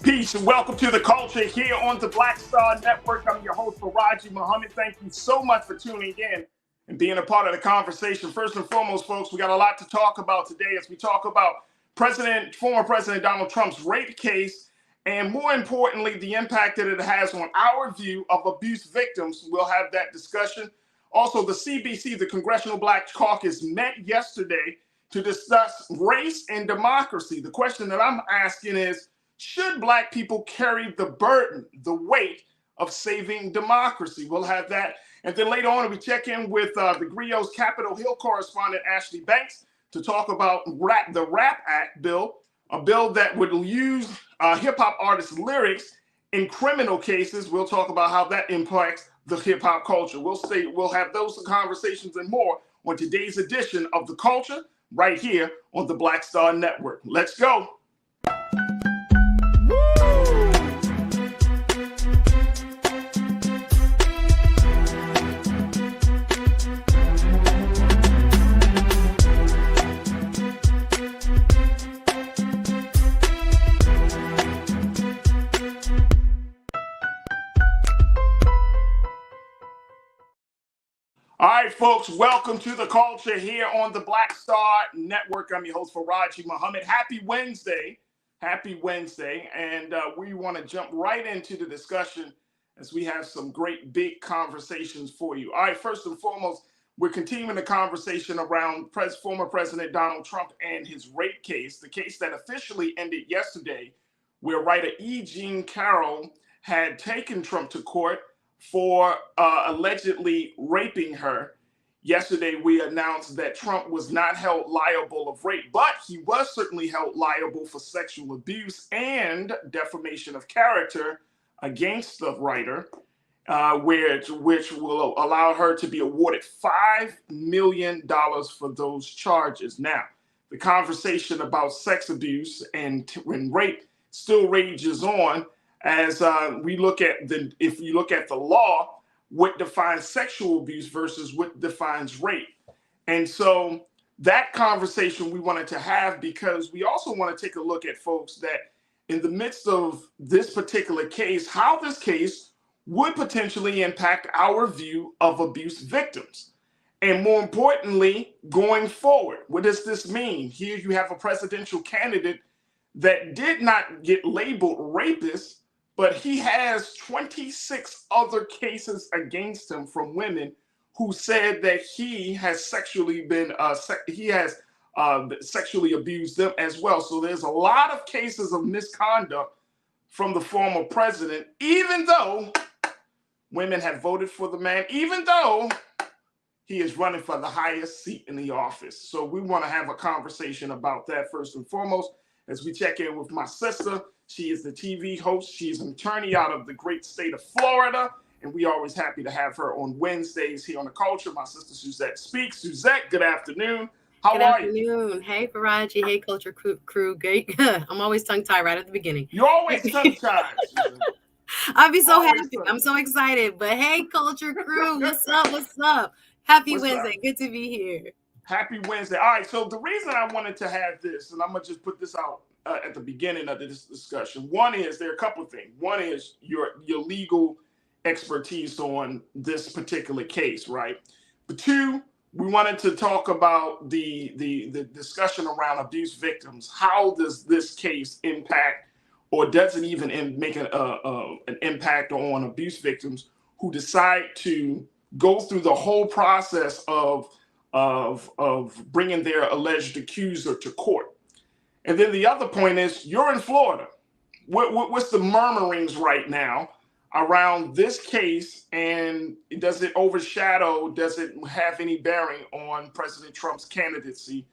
Peace and welcome to the culture here on the Black Star Network. I'm your host, Farajii Muhammad. Thank you so much for tuning in and being a part of the conversation. First and foremost, folks, we got a lot to talk about today as we talk about former President Donald Trump's rape case, and more importantly, the impact that it has on our view of abuse victims. We'll have that discussion. Also, the CBC, the Congressional Black Caucus, met yesterday to discuss race and democracy. The question that I'm asking is, should Black people carry the burden, the weight of saving democracy? We'll have that. And then later on, we check in with the Grio's Capitol Hill correspondent, Ashley Banks, to talk about the Rap Act bill, a bill that would use hip-hop artists' lyrics in criminal cases. We'll talk about how that impacts the hip-hop culture. We'll have those conversations and more on today's edition of The Culture right here on the Black Star Network. Let's go. All right, folks, welcome to the culture here on the Black Star Network. I'm your host, Farajii Muhammad. Happy Wednesday. Happy Wednesday. And we want to jump right into the discussion as we have some great big conversations for you. All right, first and foremost, we're continuing the conversation around former President Donald Trump and his rape case, the case that officially ended yesterday, where writer E. Jean Carroll had taken Trump to court for allegedly raping her. Yesterday, we announced that Trump was not held liable of rape, but he was certainly held liable for sexual abuse and defamation of character against the writer, which will allow her to be awarded $5 million for those charges. Now, the conversation about sex abuse and rape still rages on, as we look at if you look at the law, what defines sexual abuse versus what defines rape. And so that conversation we wanted to have, because we also want to take a look at, folks, that in the midst of this particular case, how this case would potentially impact our view of abuse victims. And more importantly, going forward, what does this mean? Here you have a presidential candidate that did not get labeled rapist, but he has 26 other cases against him from women who said that he has sexually abused them as well. So there's a lot of cases of misconduct from the former president, even though women have voted for the man, even though he is running for the highest seat in the office. So we want to have a conversation about that first and foremost as we check in with my sister. She is the TV host. She's an attorney out of the great state of Florida, and we always happy to have her on Wednesdays here on The Culture. My sister Suzette Speaks. Suzette, good afternoon. How are you? Good afternoon. Hey, Farajii. Hey, Culture crew. Great. I'm always tongue-tied right at the beginning. You're always tongue-tied. I'll be so happy. I'm so excited. But hey, Culture crew, what's up? What's up? Happy Wednesday. Good to be here. Happy Wednesday. All right, so the reason I wanted to have this, and I'm going to just put this out at the beginning of this discussion. One is, there are a couple of things. One is your legal expertise on this particular case, right? But two, we wanted to talk about the discussion around abuse victims. How does this case impact, or does it even make an impact on abuse victims who decide to go through the whole process of bringing their alleged accuser to court? And then the other point is, you're in Florida. What's the murmurings right now around this case, and does it have any bearing on President Trump's candidacy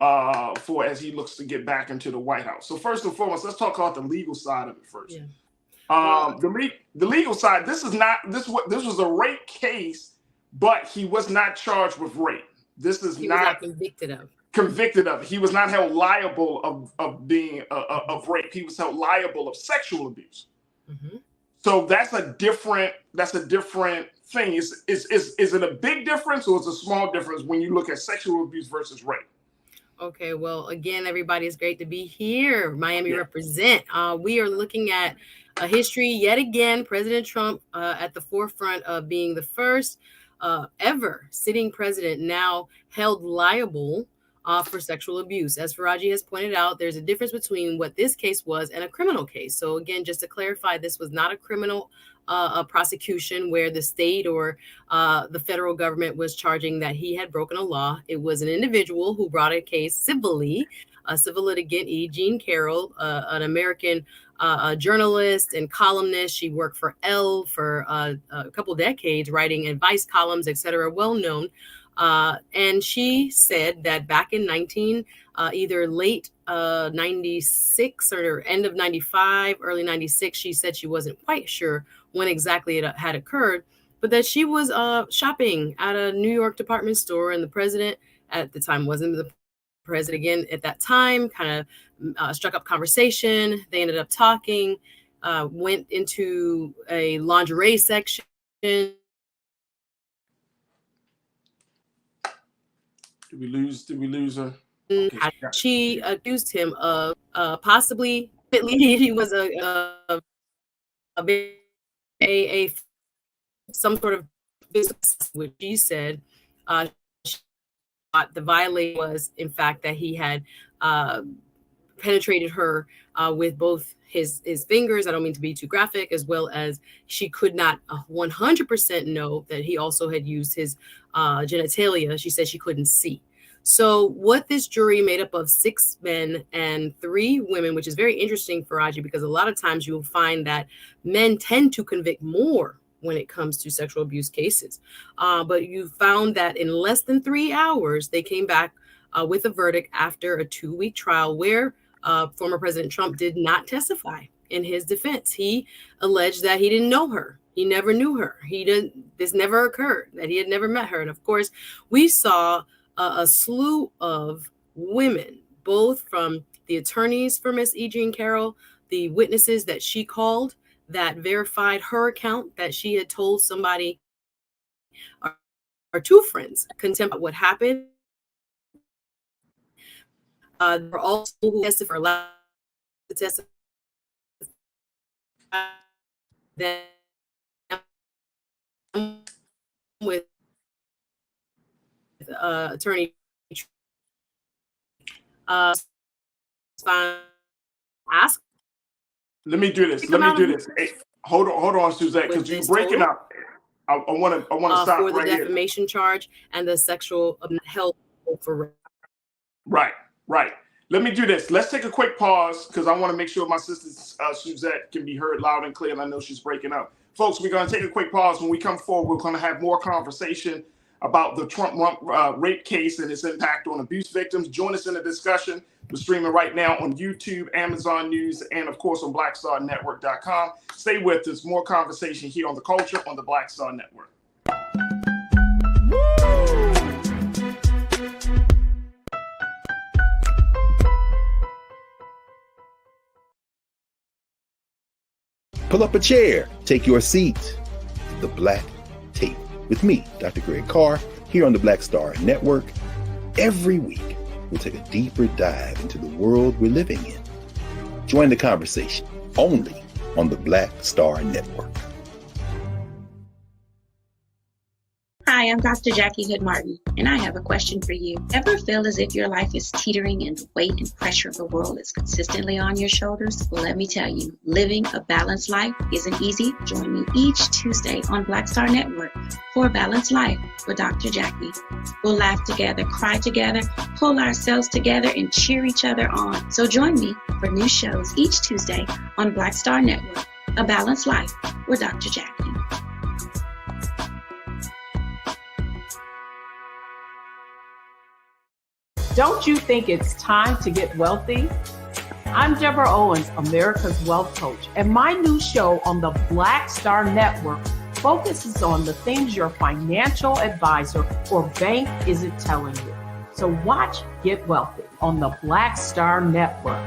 as he looks to get back into the White House? So first and foremost, let's talk about the legal side of it first. Yeah. The legal side, this was a rape case, but he was not charged with rape. He was not convicted of. He was not held liable of being of rape. He was held liable of sexual abuse. Mm-hmm. So that's a different thing. Is it a big difference, or is it a small difference when you look at sexual abuse versus rape? Okay, well, again, everybody, it's great to be here. Miami Yeah. represent. We are looking at a history yet again. President Trump at the forefront of being the first ever sitting president now held liable for sexual abuse. As Farajii has pointed out, there's a difference between what this case was and a criminal case. So again, just to clarify, this was not a criminal a prosecution where the state or the federal government was charging that he had broken a law. It was an individual who brought a case civilly, a civil litigant, E. Jean Carroll, an American journalist and columnist. She worked for Elle for a couple decades, writing advice columns, etc., well known. And she said that back in either late 96 or end of 95, early 96, she said she wasn't quite sure when exactly it had occurred, but that she was shopping at a New York department store, and the president at the time wasn't the president again at that time, kind of struck up conversation. They ended up talking, went into a lingerie section. Did we lose her? Okay, she accused him of possibly he was a some sort of business, which she said the violation was in fact that he had penetrated her with both his fingers. I don't mean to be too graphic, as well as she could not 100% know that he also had used his genitalia. She said she couldn't see. So what this jury made up of 6 men and 3 women, which is very interesting, Farajii, because a lot of times you'll find that men tend to convict more when it comes to sexual abuse cases. But you found that in less than 3 hours, they came back with a verdict after a 2-week trial where former President Trump did not testify in his defense. He alleged that he didn't know her. He never knew her. This never occurred, that he had never met her. And of course, we saw a slew of women, both from the attorneys for Miss E. Jean Carroll, the witnesses that she called that verified her account that she had told somebody or 2 friends contempt what happened. There were also who tested for allowed to testify. Then with attorney ask. Let me do this. Hey, hold on, Suzette, because you're breaking up. I want to stop for the right defamation charge and the sexual health for. Right. Let me do this. Let's take a quick pause because I want to make sure my sister Suzette can be heard loud and clear, and I know she's breaking up. Folks, we're going to take a quick pause. When we come forward, we're going to have more conversation about the Trump rape case and its impact on abuse victims. Join us in the discussion. We're streaming right now on YouTube, Amazon News, and of course on BlackStarNetwork.com. Stay with us. More conversation here on The Culture on the Black Star Network. Pull up a chair, take your seat to the Black Tape with me, Dr. Greg Carr, here on the Black Star Network. Every week, we'll take a deeper dive into the world we're living in. Join the conversation only on the Black Star Network. Hi, I'm Dr. Jackie Hood Martin, and I have a question for you. Ever feel as if your life is teetering and the weight and pressure of the world is consistently on your shoulders? Well, let me tell you, living a balanced life isn't easy. Join me each Tuesday on Black Star Network for a Balanced Life with Dr. Jackie. We'll laugh together, cry together, pull ourselves together, and cheer each other on. So join me for new shows each Tuesday on Black Star Network, A Balanced Life with Dr. Jackie. Don't you think it's time to get wealthy? I'm Deborah Owens, America's Wealth Coach, and my new show on the Black Star Network focuses on the things your financial advisor or bank isn't telling you. So watch Get Wealthy on the Black Star Network.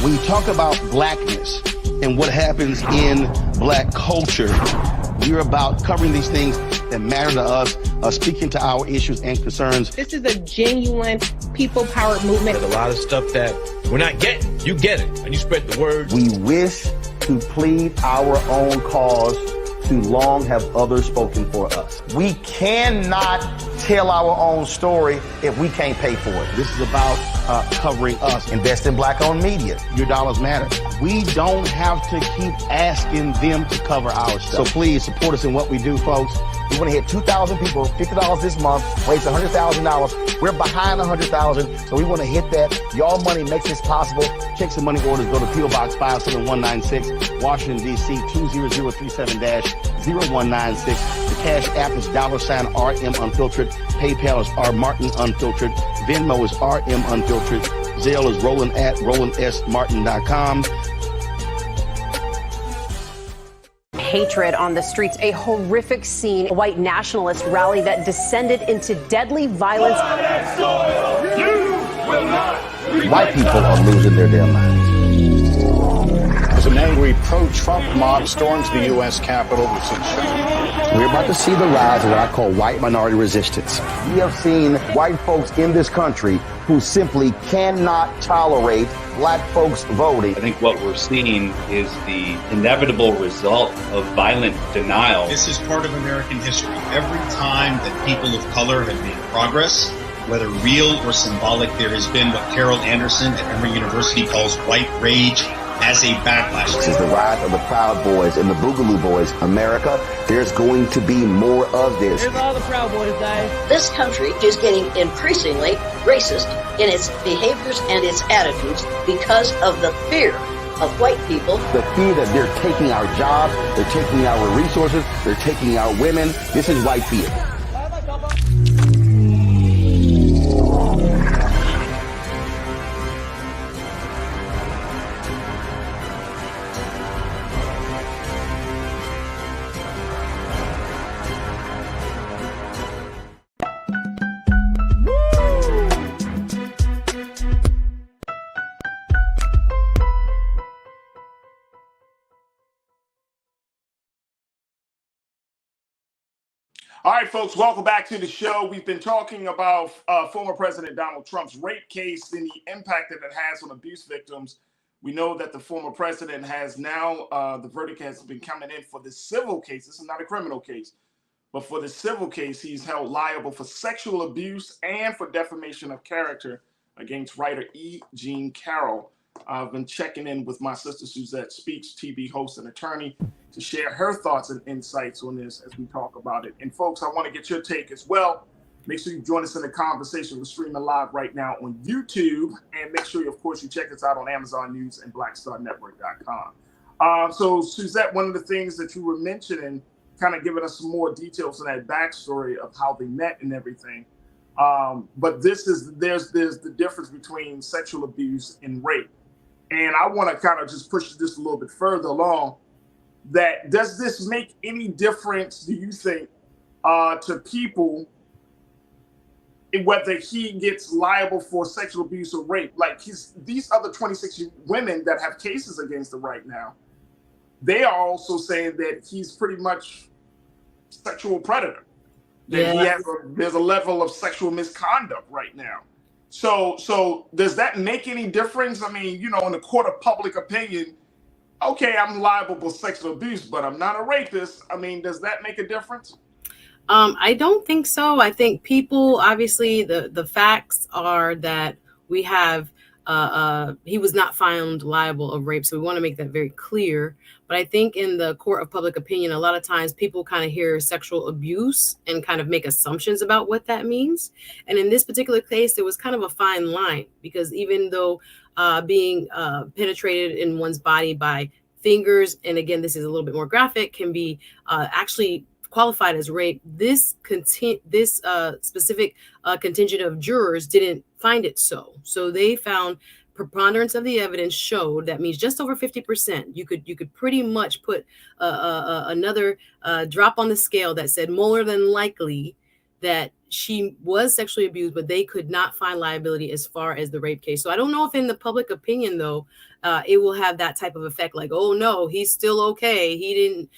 When you talk about blackness and what happens in black culture, We're about covering these things that matter to us, speaking to our issues and concerns. This is a genuine people-powered movement. There's a lot of stuff that we're not getting. You get it, and you spread the word. We wish to plead our own cause. Too long have others spoken for us. We cannot tell our own story if we can't pay for it. This is about covering us. Invest in Black-owned media. Your dollars matter. We don't have to keep asking them to cover our stuff. So please support us in what we do, folks. We want to hit 2,000 people, $50 this month, raise $100,000. We're behind $100,000, so we want to hit that. Y'all money makes this possible. Checks and money orders go to P.O. Box 57196, Washington, D.C. 20037-0196. The Cash App is $RM Unfiltered. PayPal is R Martin Unfiltered. Venmo is RM Unfiltered. Zelle is Roland at RolandSMartin.com. Hatred on the streets, a horrific scene, a white nationalist rally that descended into deadly violence. White people are losing their damn minds. As an angry pro-Trump mob storms the U.S. Capitol, we're about to see the rise of what I call white minority resistance. We have seen white folks in this country who simply cannot tolerate Black folks voting. I think what we're seeing is the inevitable result of violent denial. This is part of American history. Every time that people of color have made progress, whether real or symbolic, there has been what Carol Anderson at Emory University calls white rage as a backlash. This is the rise of the Proud Boys and the Boogaloo Boys. America, there's going to be more of this. Here's all the Proud Boys, guys. This country is getting increasingly racist in its behaviors and its attitudes because of the fear of white people. The fear that they're taking our jobs, they're taking our resources, they're taking our women. This is white fear. All right, folks, welcome back to the show. We've been talking about former President Donald Trump's rape case and the impact that it has on abuse victims. We know that the former president has now, the verdict has been coming in for the civil case. This is not a criminal case, but for the civil case, he's held liable for sexual abuse and for defamation of character against writer E. Jean Carroll. I've been checking in with my sister Suzette Speaks, TV host and attorney, to share her thoughts and insights on this as we talk about it. And folks, I want to get your take as well. Make sure you join us in the conversation. We're streaming live right now on YouTube. And make sure, of course, you check us out on Amazon News and BlackStarNetwork.com. So, Suzette, one of the things that you were mentioning, kind of giving us some more details on that backstory of how they met and everything. But there's the difference between sexual abuse and rape. And I want to kind of just push this a little bit further along. That does this make any difference, do you think, to people, whether he gets liable for sexual abuse or rape? Like these other 26 women that have cases against him right now, they are also saying that he's pretty much sexual predator. That there's a level of sexual misconduct right now. So does that make any difference? I mean, in the court of public opinion, okay, I'm liable for sexual abuse, but I'm not a rapist. I mean, does that make a difference? I don't think so. I think people, obviously, the facts are that we have, he was not found liable of rape. So we want to make that very clear. But I think in the court of public opinion, a lot of times people kind of hear sexual abuse and kind of make assumptions about what that means. And in this particular case, there was kind of a fine line, because even though being penetrated in one's body by fingers, and again, this is a little bit more graphic, can be actually qualified as rape, this specific contingent of jurors didn't find it so. So they found preponderance of the evidence showed, that means just over 50%. You could pretty much put another drop on the scale that said more than likely that she was sexually abused, but they could not find liability as far as the rape case. So I don't know if in the public opinion, though, it will have that type of effect, like, oh no, he's still okay. He didn't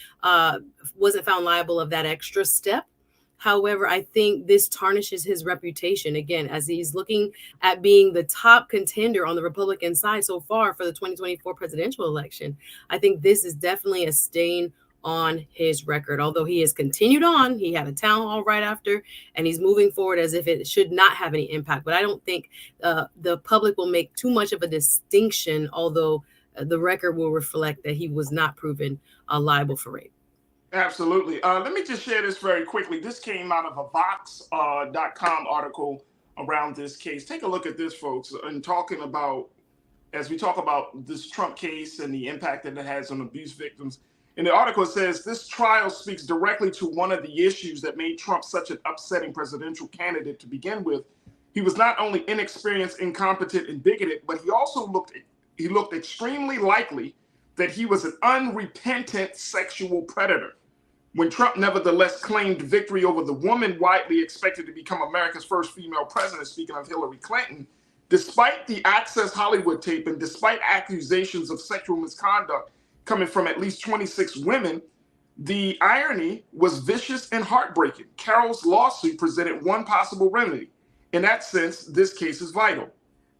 wasn't found liable of that extra step. However, I think this tarnishes his reputation again, as he's looking at being the top contender on the Republican side so far for the 2024 presidential election. I think this is definitely a stain on his record. Although he has continued on, he had a town hall right after, and he's moving forward as if it should not have any impact. But I don't think the public will make too much of a distinction, although the record will reflect that he was not proven liable for rape. Absolutely. Let me just share this very quickly. This came out of a Vox.com article around this case. Take a look at this, folks, and talking about, as we talk about this Trump case and the impact that it has on abuse victims. In the article, it says, this trial speaks directly to one of the issues that made Trump such an upsetting presidential candidate to begin with. He was not only inexperienced, incompetent, and bigoted, but he also looked extremely likely that he was an unrepentant sexual predator. When Trump nevertheless claimed victory over the woman widely expected to become America's first female president, speaking of Hillary Clinton, despite the Access Hollywood tape and despite accusations of sexual misconduct coming from at least 26 women, the irony was vicious and heartbreaking. Carroll's lawsuit presented one possible remedy. In that sense, this case is vital.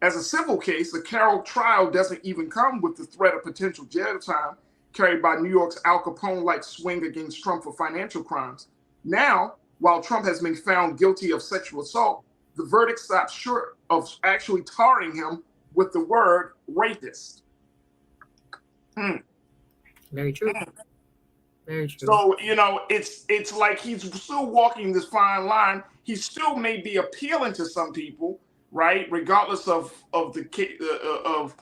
As a civil case, the Carroll trial doesn't even come with the threat of potential jail time carried by New York's Al Capone-like swing against Trump for financial crimes. Now, while Trump has been found guilty of sexual assault, the verdict stops short of actually tarring him with the word rapist. Very true. Very true. So, you know, it's like he's still walking this fine line. He still may be appealing to some people, right? Regardless of the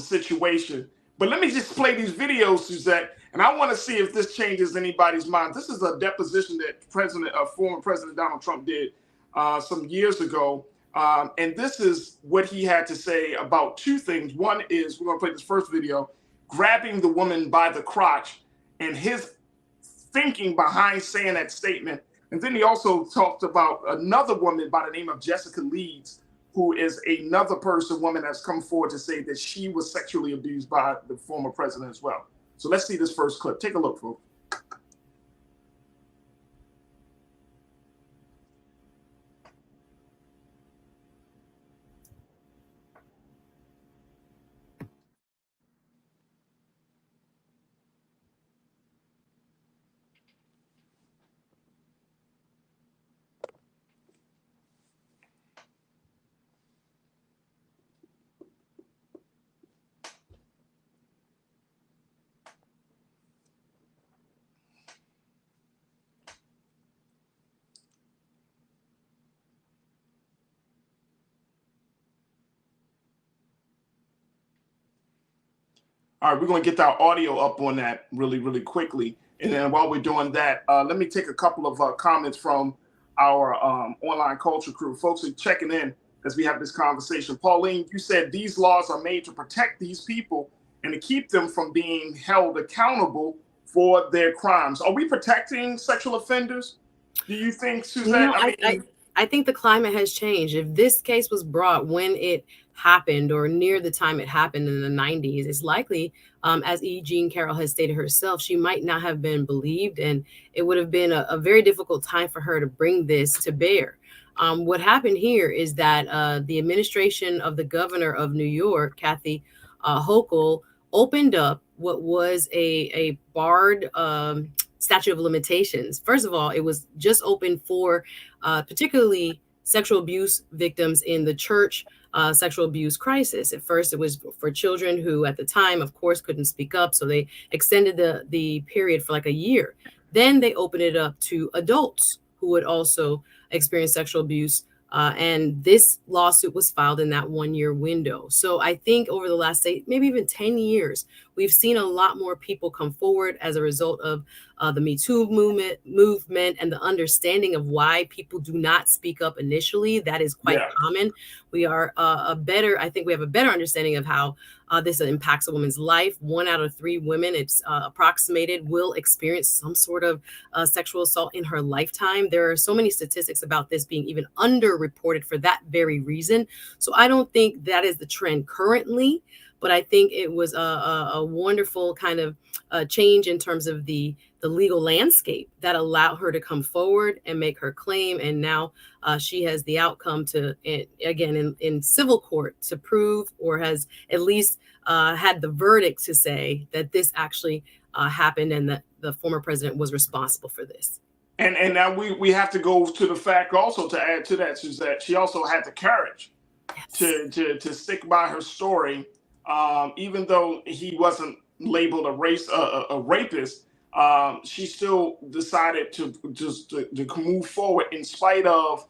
situation. But let me just play these videos, Suzette, and I want to see if this changes anybody's mind. This is a deposition that former President Donald Trump did some years ago. And this is what he had to say about two things. One is, we're going to play this first video, grabbing the woman by the crotch and his thinking behind saying that statement. And then he also talked about another woman by the name of Jessica Leeds, who is another woman that's come forward to say that she was sexually abused by the former president as well. So let's see this first clip. Take a look, folks. All right, we're going to get our audio up on that really, really quickly. And then while we're doing that, let me take a couple of comments from our online culture crew. Folks are checking in as we have this conversation. Pauline, you said these laws are made to protect these people and to keep them from being held accountable for their crimes. Are we protecting sexual offenders? Do you think, Suzanne? I think the climate has changed. If this case was brought when it happened or near the time it happened in the 90s, it's likely, as E. Jean Carroll has stated herself, she might not have been believed, and it would have been a very difficult time for her to bring this to bear. What happened here is that the administration of the governor of New York, Kathy Hochul, opened up what was a barred statute of limitations. First of all, it was just open for particularly sexual abuse victims in the church sexual abuse crisis. At first, it was for children who at the time, of course, couldn't speak up. So they extended the period for like a year. Then they opened it up to adults who would also experience sexual abuse. And this lawsuit was filed in that 1 year window. So I think over the last, maybe even 10 years, we've seen a lot more people come forward as a result of the Me Too movement and the understanding of why people do not speak up initially. That is quite common. We are I think we have a better understanding of how this impacts a woman's life. 1 out of 3 women, it's approximated, will experience some sort of sexual assault in her lifetime. There are so many statistics about this being even underreported for that very reason. So I don't think that is the trend currently, but I think it was a wonderful kind of change in terms of the legal landscape that allowed her to come forward and make her claim. And now she has the outcome to, again, in civil court to prove, or has at least had the verdict to say that this actually happened and that the former president was responsible for this. And now we have to go to the fact also, to add to that, is that she also had the courage to stick by her story, even though he wasn't labeled a rapist. She still decided to move forward in spite of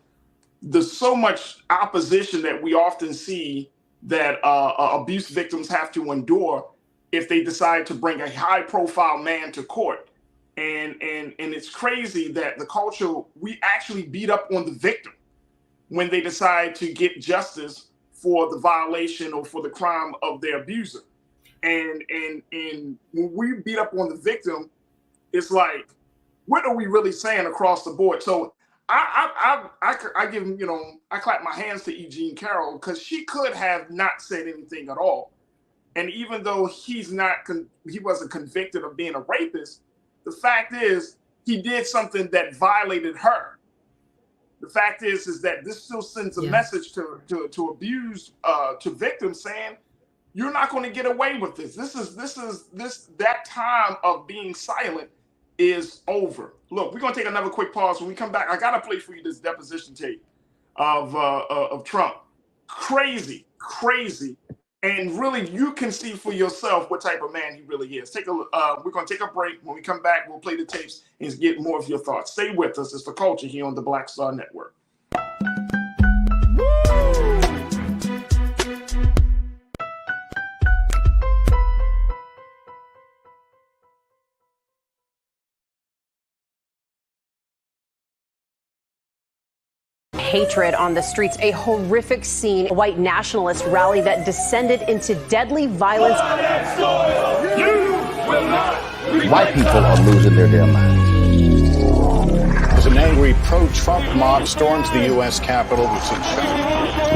so much opposition that we often see that abuse victims have to endure if they decide to bring a high-profile man to court. And it's crazy that the culture, we actually beat up on the victim when they decide to get justice for the violation or for the crime of their abuser. And when we beat up on the victim, it's like, what are we really saying across the board? So I give him, I clap my hands to E. Jean Carroll, because she could have not said anything at all. And even though he wasn't convicted of being a rapist, the fact is he did something that violated her. The fact is that this still sends a message to victims saying, you're not going to get away with this. That time of being silent is over. Look, we're going to take another quick pause. When we come back, I got to play for you this deposition tape of Trump. Crazy. And really, you can see for yourself what type of man he really is. We're going to take a break. When we come back, we'll play the tapes and get more of your thoughts. Stay with us. It's The Culture here on the Black Star Network. Hatred on the streets, a horrific scene, a white nationalist rally that descended into deadly violence. White people are losing their damn minds. As an angry pro-Trump mob storms the U.S. Capitol,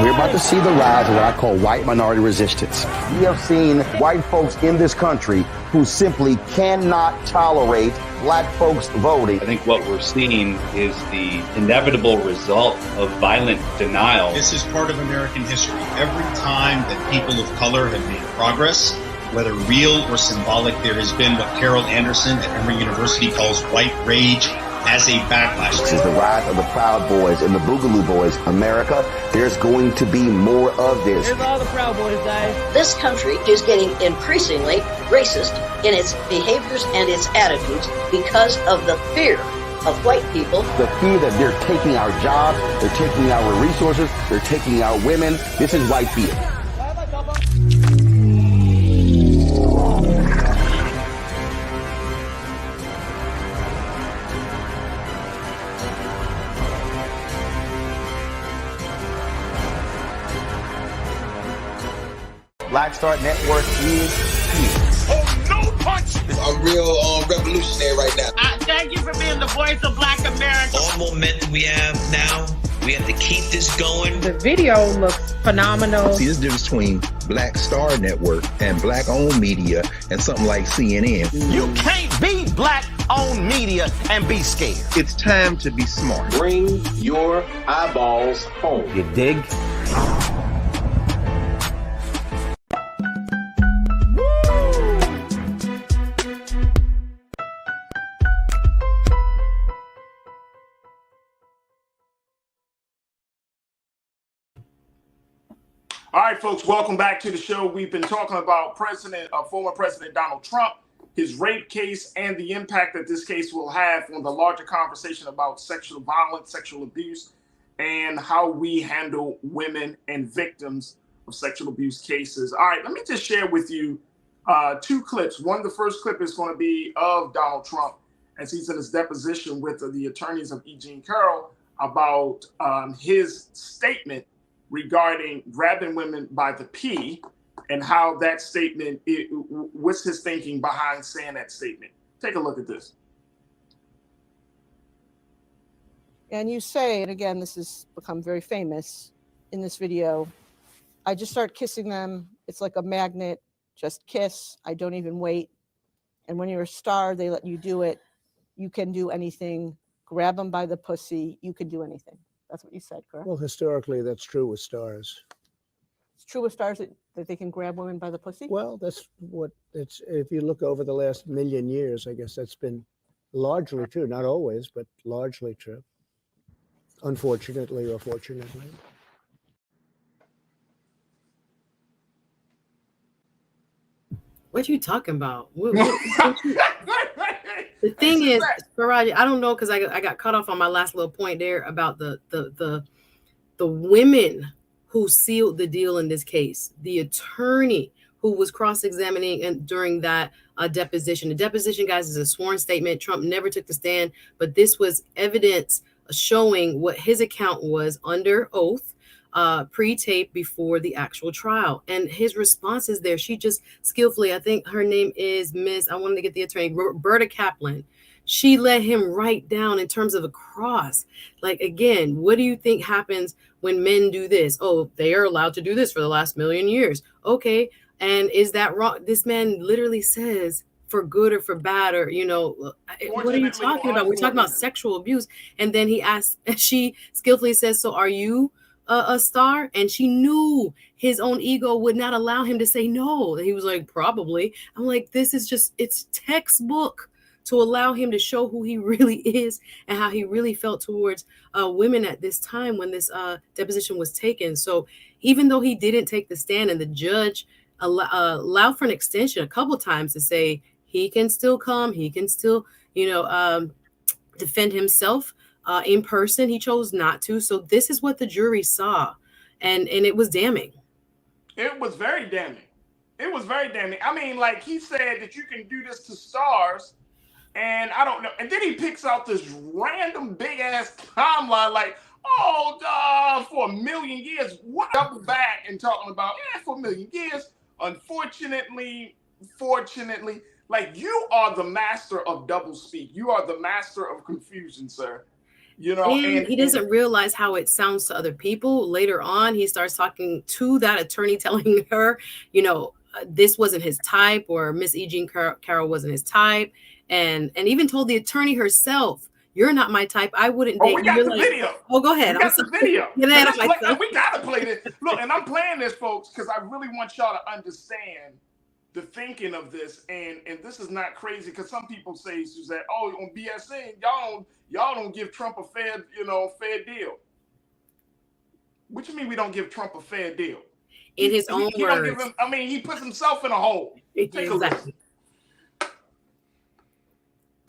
we're about to see the rise of what I call white minority resistance. We have seen white folks in this country who simply cannot tolerate black folks voting. I think what we're seeing is the inevitable result of violent denial. This is part of American history. Every time that people of color have made progress, whether real or symbolic, there has been what Carol Anderson at Emory University calls white rage as a backlash. This is the rise of the Proud Boys and the Boogaloo Boys. America, there's going to be more of this. Here's all the Proud Boys, guys. This country is getting increasingly racist in its behaviors and its attitudes because of the fear of white people. The fear that they're taking our jobs, they're taking our resources, they're taking our women. This is white fear. Black Star Network is here. Oh, no punch! I'm real revolutionary right now. Thank you for being the voice of Black America. All momentum we have now, we have to keep this going. The video looks phenomenal. See, there's a difference between Black Star Network and black-owned media and something like CNN. You can't be black-owned media and be scared. It's time to be smart. bring your eyeballs home. You dig? All right, folks, welcome back to the show. We've been talking about former President Donald Trump, his rape case, and the impact that this case will have on the larger conversation about sexual violence, sexual abuse, and how we handle women and victims of sexual abuse cases. All right, let me just share with you two clips. One, the first clip is going to be of Donald Trump as he's in his deposition with the attorneys of E. Jean Carroll about his statement regarding grabbing women by the P and how that statement, what's his thinking behind saying that statement. Take a look at this. And you say, and again, this has become very famous in this video, I just start kissing them. It's like a magnet, just kiss. I don't even wait. And when you're a star, they let you do it. You can do anything. Grab them by the pussy. You can do anything. That's what you said, correct? Well, historically, that's true with stars. It's true with stars that they can grab women by the pussy? Well, that's what it's, if you look over the last million years, I guess that's been largely true. Not always, but largely true. Unfortunately or fortunately. What you talking about? The thing is, Farajii, I don't know, because I got cut off on my last little point there about the women who sealed the deal in this case. The attorney who was cross-examining and during that deposition. The deposition, guys, is a sworn statement. Trump never took the stand, but this was evidence showing what his account was under oath, pre-tape before the actual trial. And his responses there, she just skillfully, I think her name is I wanted to get the attorney, Roberta Kaplan. She let him write down in terms of a cross. Like, again, what do you think happens when men do this? Oh, they are allowed to do this for the last million years. Okay. And is that wrong? This man literally says, for good or for bad, or, you know, what are you talking about? We're talking about sexual abuse. And then she skillfully says, so are you a star? And she knew his own ego would not allow him to say no. And he was like, probably. I'm like, this is just, it's textbook to allow him to show who he really is and how he really felt towards women at this time when this deposition was taken. So even though he didn't take the stand and the judge allowed for an extension a couple times to say, he can still come, he can still, defend himself in person. He chose not to. So this is what the jury saw. And it was damning. It was very damning. It was very damning. I mean, like, he said that you can do this to stars, and I don't know. And then he picks out this random big ass timeline, like, for a million years. What? Double back and talking about, for a million years. Unfortunately, fortunately. Like, you are the master of double speak. You are the master of confusion, sir. You know, and he doesn't realize how it sounds to other people. Later on, he starts talking to that attorney, telling her, this wasn't his type, or Miss E. Jean Carroll wasn't his type, and even told the attorney herself, "You're not my type. I wouldn't date you." We got the video. Oh, go ahead. We got the video. We got to play this. Look, and I'm playing this, folks, because I really want y'all to understand the thinking of this, and this is not crazy, because some people say, Suzette, on BSN, y'all don't give Trump a fair deal. What you mean we don't give Trump a fair deal? In his own words. Don't give him, he puts himself in a hole. Exactly.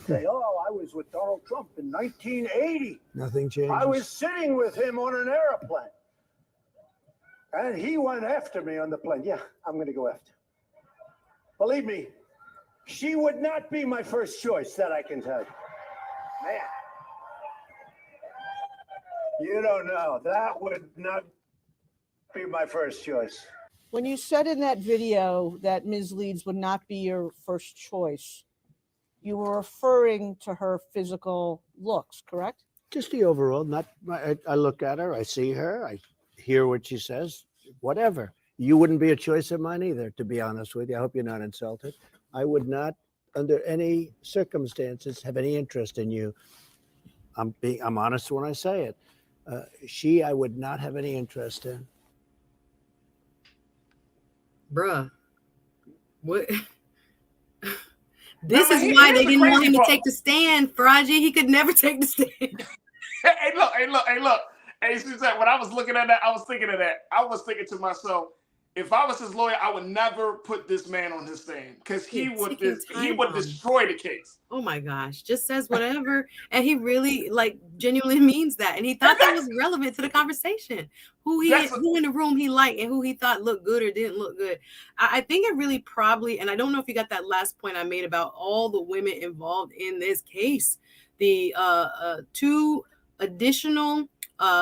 Say, I was with Donald Trump in 1980. Nothing changed. I was sitting with him on an airplane, and he went after me on the plane. Yeah, I'm going to go after. Believe me, she would not be my first choice, that I can tell you. Man, you don't know. That would not be my first choice. When you said in that video that Ms. Leeds would not be your first choice, you were referring to her physical looks, correct? Just the overall. I look at her, I see her, I hear what she says, whatever. You wouldn't be a choice of mine either, to be honest with you. I hope you're not insulted. I would not, under any circumstances, have any interest in you. I'm honest when I say it. I would not have any interest in. Bruh. What? This is why they didn't want him to take the stand, Farajii. He could never take the stand. Hey, look. Hey, Suzette, when I was looking at that, I was thinking of that. I was thinking to myself, if I was his lawyer, I would never put this man on his stand because he would destroy the case. Oh my gosh, just says whatever. And he really genuinely means that. And he thought that was relevant to the conversation. Who in the room he liked and who he thought looked good or didn't look good. I think it really probably, and I don't know if you got that last point I made about all the women involved in this case. The 2 additional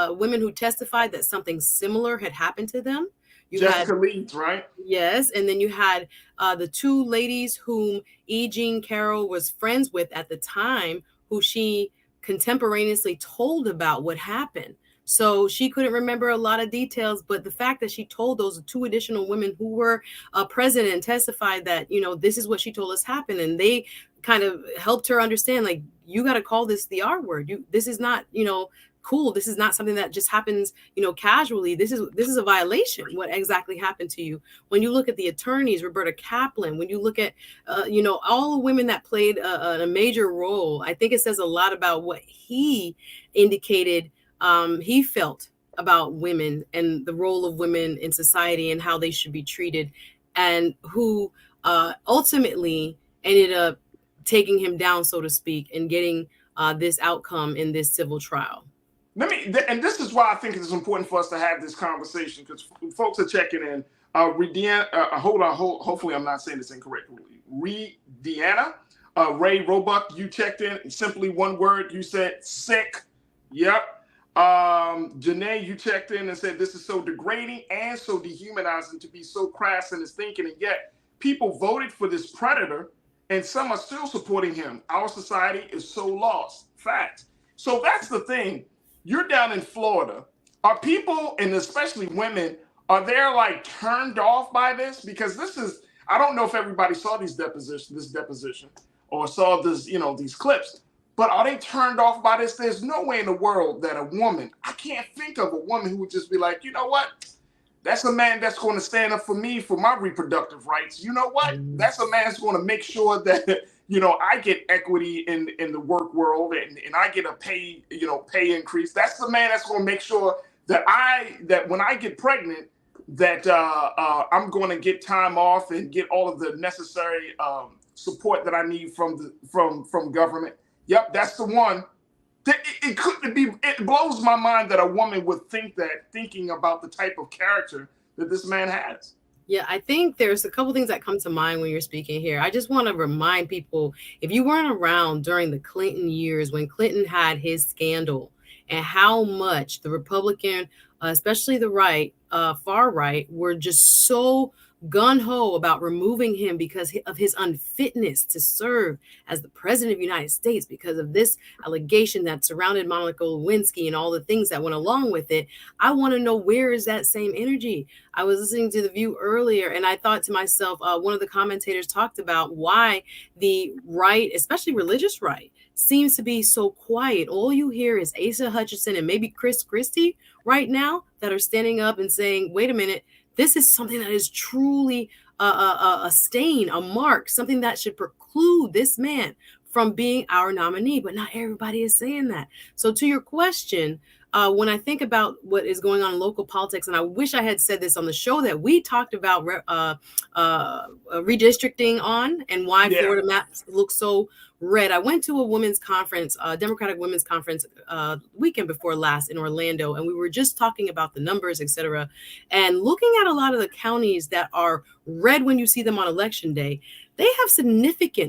women who testified that something similar had happened to them. Jessica Leeds, right? Yes. And then you had the 2 ladies whom E. Jean Carroll was friends with at the time, who she contemporaneously told about what happened. So she couldn't remember a lot of details, but the fact that she told those 2 additional women who were present and testified that, this is what she told us happened. And they kind of helped her understand, you got to call this the R word. This is not, cool. This is not something that just happens, casually. This is a violation. What exactly happened to you? When you look at the attorneys, Roberta Kaplan, when you look at, all the women that played a major role, I think it says a lot about what he indicated he felt about women and the role of women in society and how they should be treated, and who ultimately ended up taking him down, so to speak, and getting this outcome in this civil trial. And this is why I think it's important for us to have this conversation, because folks are checking in. Hold on, hopefully I'm not saying this incorrectly. Deanna, Ray Roebuck, you checked in. Simply one word. You said sick. Yep. Janae, you checked in and said this is so degrading and so dehumanizing to be so crass in his thinking, and yet people voted for this predator, and some are still supporting him. Our society is so lost. Fact. So that's the thing. You're down in Florida. Are people, and especially women, are they turned off by this? Because this is, I don't know if everybody saw this deposition or saw this, these clips, but are they turned off by this? There's no way in the world that a woman, I can't think of a woman who would just be like, you know what? That's a man that's going to stand up for me for my reproductive rights. You know what? That's a man that's going to make sure that, I get equity in the work world and I get a pay increase. That's the man that's going to make sure that when I get pregnant, that I'm going to get time off and get all of the necessary support that I need from government. Yep, that's the one. It couldn't be. It blows my mind that a woman would think that, thinking about the type of character that this man has. Yeah, I think there's a couple things that come to mind when you're speaking here. I just want to remind people, if you weren't around during the Clinton years when Clinton had his scandal and how much the Republican, especially the right, far right, were just so gung-ho about removing him because of his unfitness to serve as the president of the United States, because of this allegation that surrounded Monica Lewinsky and all the things that went along with it. I want to know, where is that same energy? I was listening to The View earlier, and I thought to myself, one of the commentators talked about why the right, especially religious right, seems to be so quiet. All you hear is Asa Hutchinson and maybe Chris Christie right now that are standing up and saying, wait a minute, this is something that is truly a stain, a mark, something that should preclude this man from being our nominee. But not everybody is saying that. So to your question, when I think about what is going on in local politics, and I wish I had said this on the show that we talked about redistricting on and why Florida maps look so red. I went to a women's conference, Democratic women's conference weekend before last in Orlando, and we were just talking about the numbers, et cetera, and looking at a lot of the counties that are red when you see them on election day. They have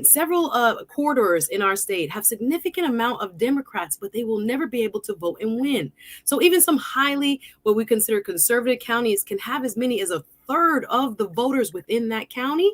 several corridors in our state have significant amount of Democrats, but they will never be able to vote and win. So even some highly, what we consider conservative counties can have as many as a third of the voters within that county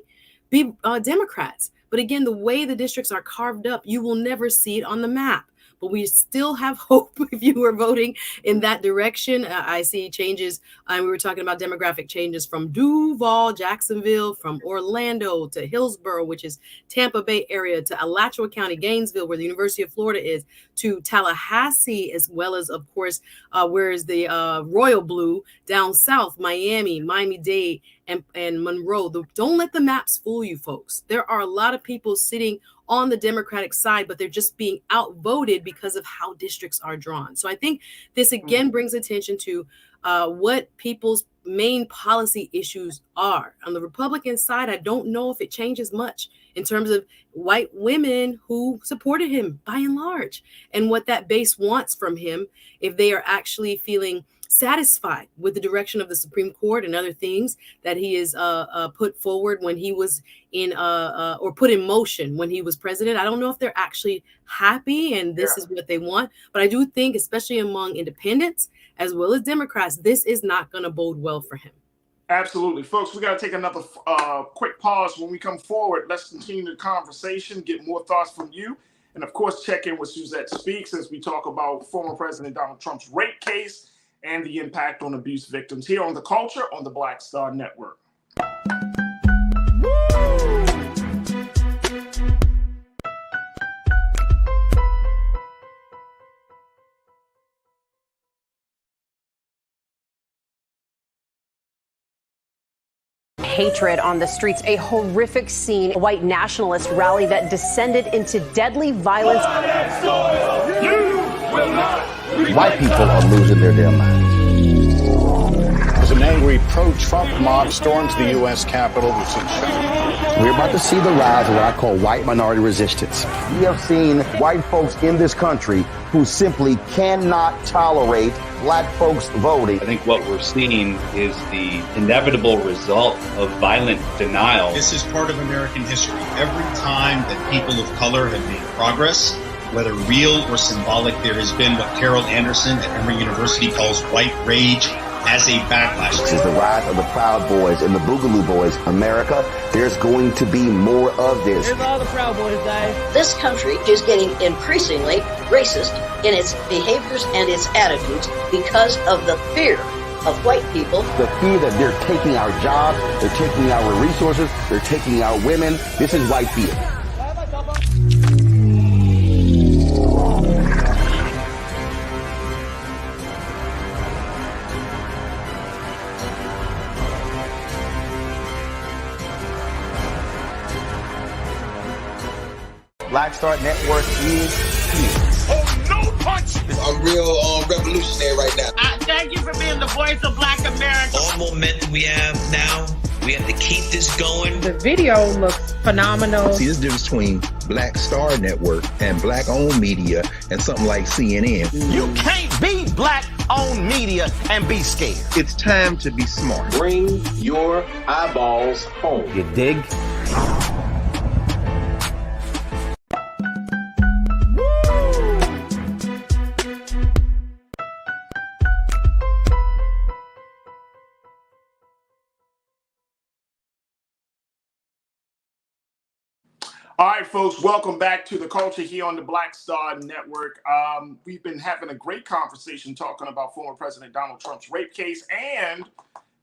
be Democrats. But again, the way the districts are carved up, you will never see it on the map. But we still have hope if you are voting in that direction. I see changes. We were talking about demographic changes from Duval, Jacksonville, from Orlando to Hillsborough, which is Tampa Bay area, to Alachua County, Gainesville, where the University of Florida is, to Tallahassee, as well as, of course, where is the Royal Blue down south, Miami-Dade, and Monroe. Don't let the maps fool you, folks. There are a lot of people sitting on the Democratic side, but they're just being outvoted because of how districts are drawn. So I think this again brings attention to what people's main policy issues are. On the Republican side, I don't know if it changes much in terms of white women who supported him by and large, and what that base wants from him, if they are actually feeling satisfied with the direction of the Supreme Court and other things that he is put forward when he was in or put in motion when he was president. I don't know if they're actually happy and this is what they want, but I do think, especially among independents as well as Democrats, this is not going to bode well for him. Absolutely. Folks, we got to take another quick pause. When we come forward, let's continue the conversation, get more thoughts from you, and of course, check in with Suzette Speaks as we talk about former President Donald Trump's rape case and the impact on abuse victims here on The Culture on the Black Star Network. Hatred on the streets, a horrific scene, a white nationalist rally that descended into deadly violence. White people are losing their damn minds. As an angry pro-Trump mob storms the U.S. Capitol, we're about to see the rise of what I call white minority resistance. We have seen white folks in this country who simply cannot tolerate black folks voting. I think what we're seeing is the inevitable result of violent denial. This is part of American history. Every time that people of color have made progress, whether real or symbolic, there has been what Carol Anderson at Emory University calls white rage as a backlash. This is the rise of the Proud Boys and the Boogaloo Boys. America, there's going to be more of this. Here's all the Proud Boys, guys. This country is getting increasingly racist in its behaviors and its attitudes because of the fear of white people. The fear that they're taking our jobs, they're taking our resources, they're taking our women. This is white fear. Black Star Network is here. Oh, no punch! I'm real revolutionary right now. Thank you for being the voice of Black America. All momentum we have now, we have to keep this going. The video looks phenomenal. See, this difference between Black Star Network and black-owned media and something like CNN. You can't be black-owned media and be scared. It's time to be smart. Bring your eyeballs home. You dig? All right, folks, welcome back to The Culture here on the Black Star Network. We've been having a great conversation talking about former President Donald Trump's rape case and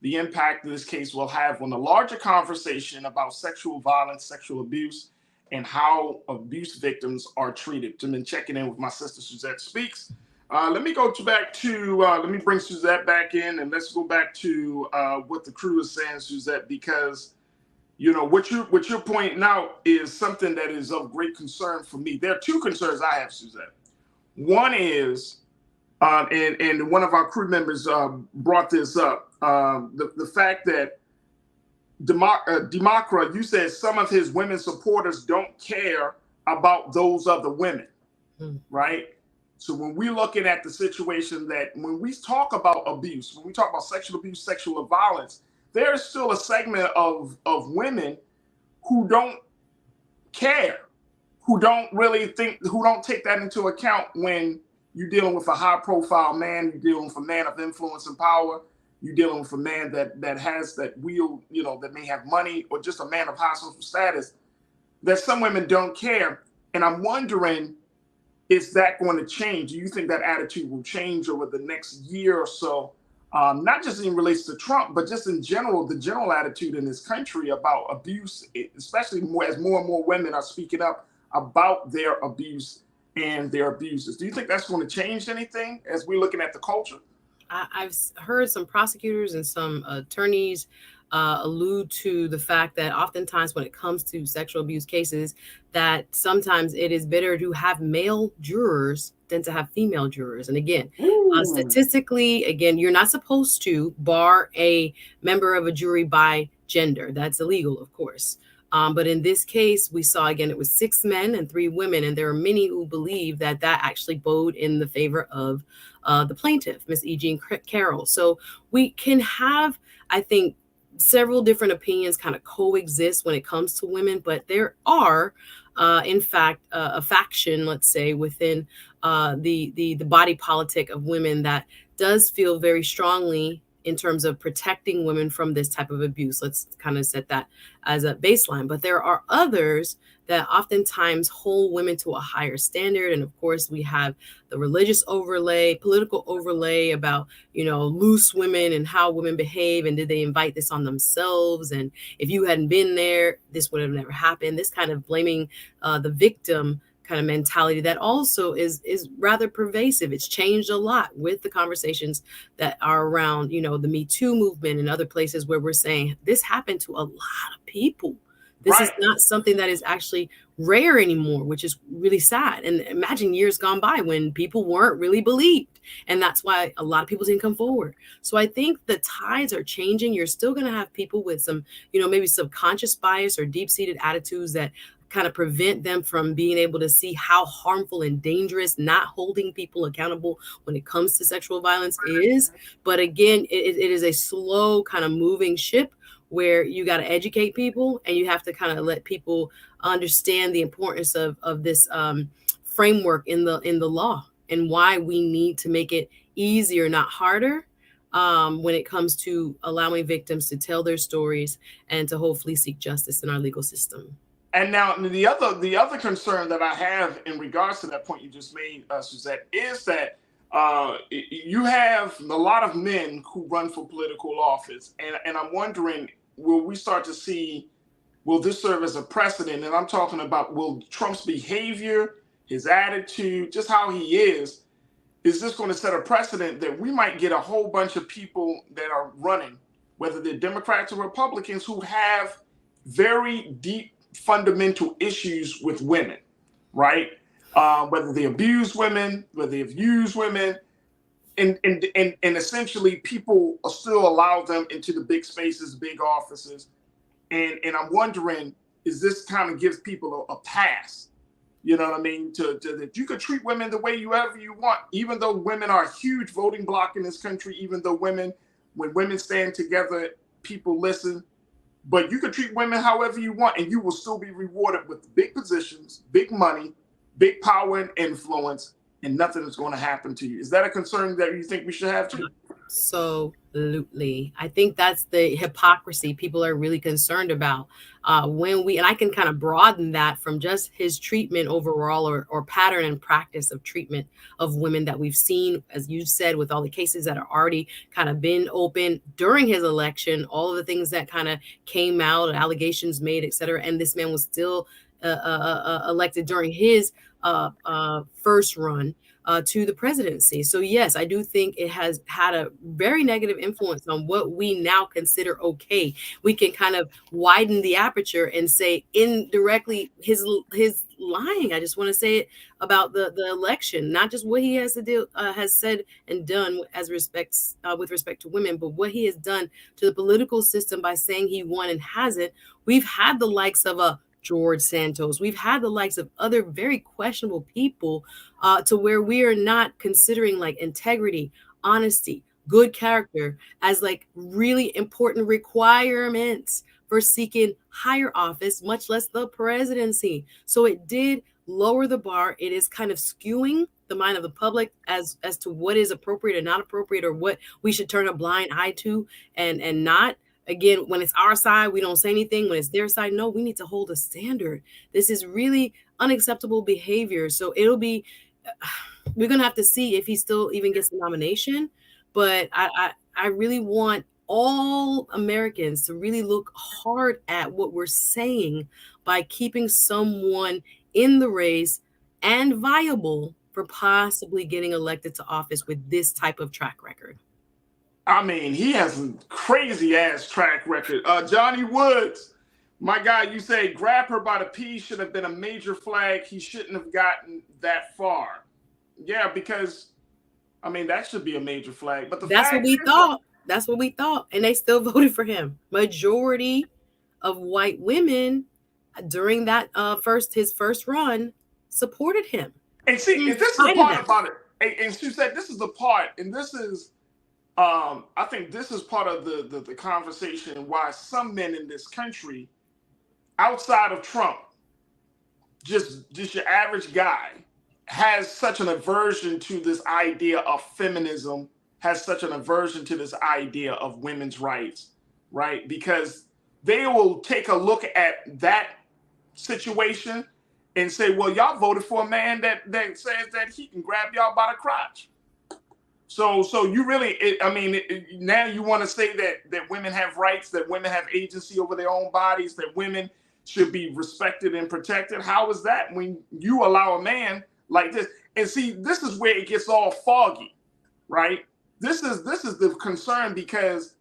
the impact this case will have on the larger conversation about sexual violence, sexual abuse, and how abuse victims are treated. I've been checking in with my sister, Suzette Speaks. Let me bring Suzette back in, and let's go back to what the crew is saying, Suzette, because you know, what you're pointing out is something that is of great concern for me. There are two concerns I have, Suzette. One is, and one of our crew members brought this up, the fact that Democrat, you said some of his women supporters don't care about those other women, right? So when we're looking at the situation that when we talk about abuse, when we talk about sexual abuse, sexual violence, there is still a segment of women who don't care, who don't really think, who don't take that into account when you're dealing with a high profile man, you're dealing with a man of influence and power, you're dealing with a man that has that wheel, you know, that may have money, or just a man of high social status, that some women don't care. And I'm wondering, is that going to change? Do you think that attitude will change over the next year or so? Not just in relation to Trump, but just in general, the general attitude in this country about abuse, especially as more and more women are speaking up about their abuse and their abuses. Do you think that's going to change anything as we're looking at the culture? I've heard some prosecutors and some attorneys allude to the fact that oftentimes when it comes to sexual abuse cases, that sometimes it is better to have male jurors than to have female jurors. And again, statistically, again, you're not supposed to bar a member of a jury by gender. That's illegal, of course. But in this case, we saw, again, it was 6 men and 3 women. And there are many who believe that that actually bode in the favor of the plaintiff, Miss E. Jean Carroll. So we can have, I think, several different opinions kind of coexist when it comes to women, but there are, in fact, a faction, let's say, within the body politic of women that does feel very strongly in terms of protecting women from this type of abuse. Let's kind of set that as a baseline. But there are others that oftentimes hold women to a higher standard. And of course, we have the religious overlay, political overlay about, loose women and how women behave. And did they invite this on themselves? And if you hadn't been there, this would have never happened. This kind of blaming the victim kind of mentality that also is rather pervasive. It's changed a lot with the conversations that are around, the Me Too movement and other places where we're saying this happened to a lot of people. This is not something that is actually rare anymore, which is really sad. And imagine years gone by when people weren't really believed. And that's why a lot of people didn't come forward. So I think the tides are changing. You're still going to have people with some, maybe subconscious bias or deep-seated attitudes that kind of prevent them from being able to see how harmful and dangerous not holding people accountable when it comes to sexual violence is. But again, it is a slow kind of moving ship where you got to educate people and you have to kind of let people understand the importance of this framework in the law and why we need to make it easier, not harder, when it comes to allowing victims to tell their stories and to hopefully seek justice in our legal system. And now the other concern that I have in regards to that point you just made, Suzette, is that you have a lot of men who run for political office. And I'm wondering, will this serve as a precedent? And I'm talking about, will Trump's behavior, his attitude, just how he is this going to set a precedent that we might get a whole bunch of people that are running, whether they're Democrats or Republicans, who have very deep fundamental issues with women, right? Whether they abuse women, whether they've used women, and essentially people still allow them into the big spaces, big offices. And I'm wondering, is this kind of gives people a pass? You know what I mean? That you could treat women the way ever you want, even though women are a huge voting bloc in this country, even though when women stand together, people listen. But you can treat women however you want, and you will still be rewarded with big positions, big money, big power and influence, and nothing is going to happen to you. Is that a concern that you think we should have too? Absolutely. I think that's the hypocrisy people are really concerned about. And I can kind of broaden that from just his treatment overall or pattern and practice of treatment of women that we've seen, as you said, with all the cases that are already kind of been open during his election, all of the things that kind of came out, allegations made, et cetera. And this man was still elected during his first run to the presidency. So yes, I do think it has had a very negative influence on what we now consider okay. We can kind of widen the aperture and say indirectly his lying. I just want to say it about the election, not just what he has said and done with respect to women, but what he has done to the political system by saying he won and hasn't. We've had the likes of a George Santos. We've had the likes of other very questionable people to where we are not considering like integrity, honesty, good character as like really important requirements for seeking higher office, much less the presidency. So it did lower the bar. It is kind of skewing the mind of the public as to what is appropriate or not appropriate, or what we should turn a blind eye to and not. Again, when it's our side, we don't say anything. When it's their side, no, we need to hold a standard. This is really unacceptable behavior. So we're going to have to see if he still even gets the nomination. But I really want all Americans to really look hard at what we're saying by keeping someone in the race and viable for possibly getting elected to office with this type of track record. I mean, he has a crazy ass track record. Johnny Woods, my guy, you say grab her by the pee should have been a major flag. He shouldn't have gotten that far. Yeah, because I mean that should be a major flag. But the That's what fact we is, thought. That's what we thought, and they still voted for him. Majority of white women during that his first run supported him. and see, and this is the part about it. And she said this is the part, and this is I think this is part of the conversation why some men in this country, outside of Trump, just your average guy, has such an aversion to this idea of feminism, has such an aversion to this idea of women's rights, right? Because they will take a look at that situation and say, well, y'all voted for a man that says that he can grab y'all by the crotch. So you really, now you want to say that women have rights, that women have agency over their own bodies, that women should be respected and protected. How is that when you allow a man like this? And see, this is where it gets all foggy, right? This is the concern, because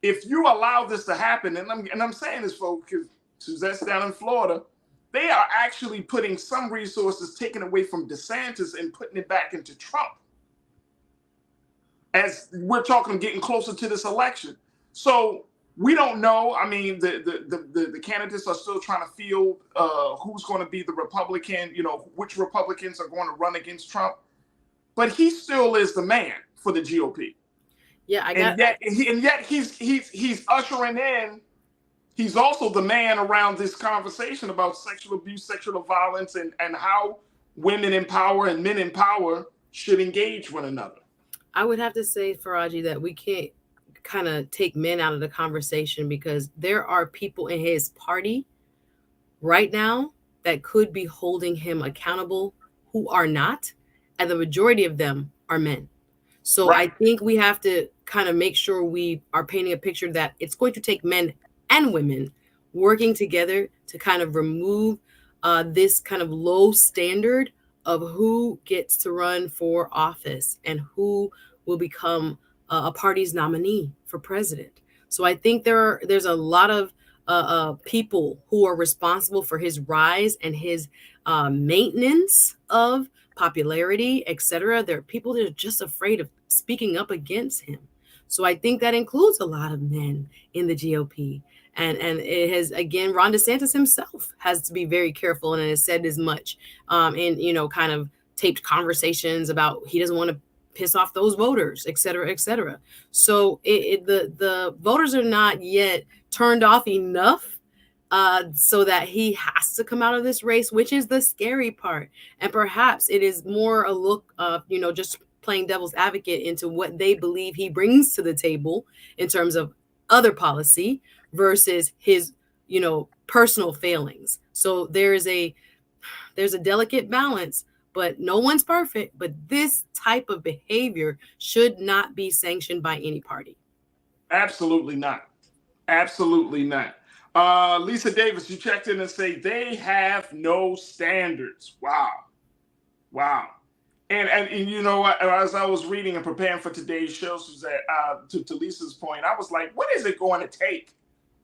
if you allow this to happen, and I'm saying this, folks, because Suzette's down in Florida, they are actually putting some resources taken away from DeSantis and putting it back into Trump, as we're talking getting closer to this election. So we don't know. I mean, the candidates are still trying to field who's going to be the Republican, which Republicans are going to run against Trump. But he still is the man for the GOP. Yeah, and yet he's ushering in. He's also the man around this conversation about sexual abuse, sexual violence, and how women in power and men in power should engage one another. I would have to say, Farajii, that we can't kind of take men out of the conversation, because there are people in his party right now that could be holding him accountable who are not, and the majority of them are men. So right. I think we have to kind of make sure we are painting a picture that it's going to take men and women working together to kind of remove this kind of low standard of who gets to run for office and who will become a party's nominee for president. So I think there's a lot of people who are responsible for his rise and his maintenance of popularity, etc. There are people that are just afraid of speaking up against him. So I think that includes a lot of men in the GOP. And it has, again, Ron DeSantis himself has to be very careful, and has said as much in, kind of taped conversations about he doesn't want to piss off those voters, et cetera, et cetera. So the voters are not yet turned off enough so that he has to come out of this race, which is the scary part. And perhaps it is more a look of, just playing devil's advocate into what they believe he brings to the table in terms of other policy versus his, personal failings. So there's a delicate balance, but no one's perfect. But this type of behavior should not be sanctioned by any party. Absolutely not. Absolutely not. Lisa Davis, you checked in and say they have no standards. Wow. And as I was reading and preparing for today's show, Suzette, to Lisa's point, I was like, what is it going to take?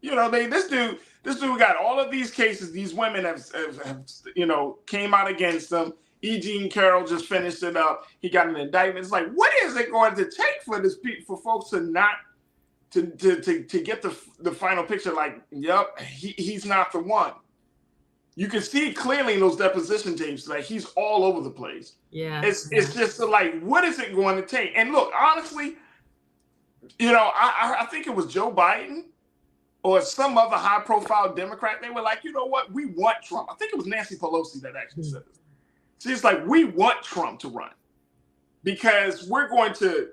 This dude got all of these cases. These women have came out against them. E. Jean Carroll just finished it up. He got an indictment. It's like, what is it going to take for folks to not to get the final picture? Like, yep, he's not the one. You can see clearly in those deposition tapes, like he's all over the place. Yeah, it's just like, what is it going to take? And look, honestly, I think it was Joe Biden or some other high-profile Democrat. They were like, you know what? We want Trump. I think it was Nancy Pelosi that actually said this. She's like, we want Trump to run because we're going to,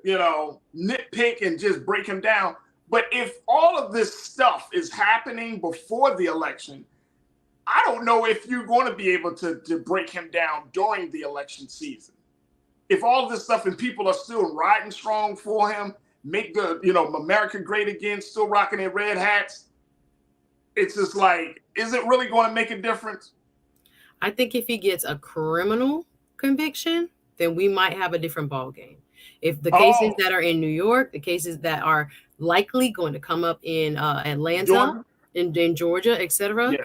nitpick and just break him down. But if all of this stuff is happening before the election, I don't know if you're going to be able to break him down during the election season. If all of this stuff and people are still riding strong for him, make the, America great again, still rocking their red hats, it's just like, is it really going to make a difference? I think if he gets a criminal conviction, then we might have a different ball game. If the cases that are in New York, the cases that are likely going to come up in Atlanta, in Georgia, etc.,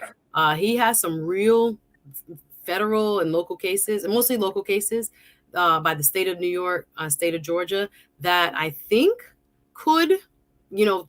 he has some real federal and local cases, and mostly local cases by the state of New York, state of Georgia, that I think could,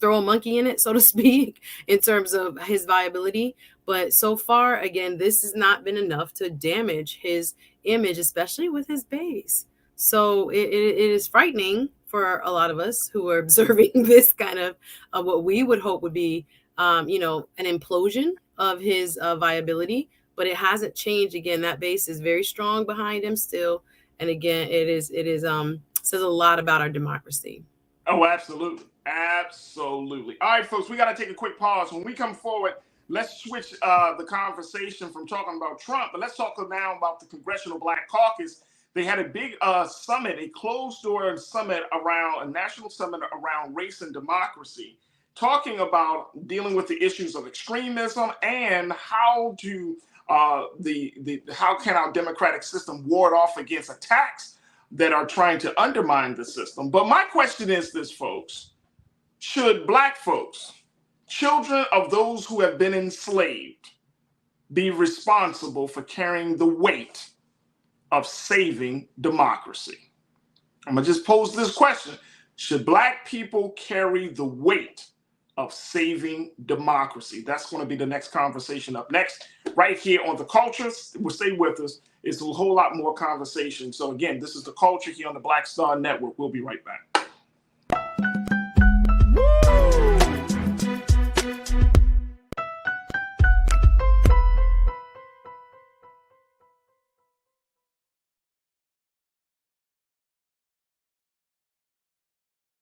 throw a monkey in it, so to speak, in terms of his viability. But so far, again, this has not been enough to damage his image, especially with his base. So it is frightening for a lot of us who are observing this kind of what we would hope would be, an implosion of his viability. But it hasn't changed. Again, that base is very strong behind him still. And again, it says a lot about our democracy. Oh, absolutely. Absolutely. All right, folks, we got to take a quick pause. When we come forward, let's switch the conversation from talking about Trump, but let's talk now about the Congressional Black Caucus. They had a big summit, a closed-door summit a national summit around race and democracy, talking about dealing with the issues of extremism and how to how can our democratic system ward off against attacks that are trying to undermine the system. But my question is this, folks: should Black folks, children of those who have been enslaved, be responsible for carrying the weight of saving democracy? I'm gonna just pose this question: should Black people carry the weight of saving democracy? That's going to be the next conversation up next, right here on The Culture. Well, stay with us. It's a whole lot more conversation. So again, this is The Culture here on the Black Star Network. We'll be right back.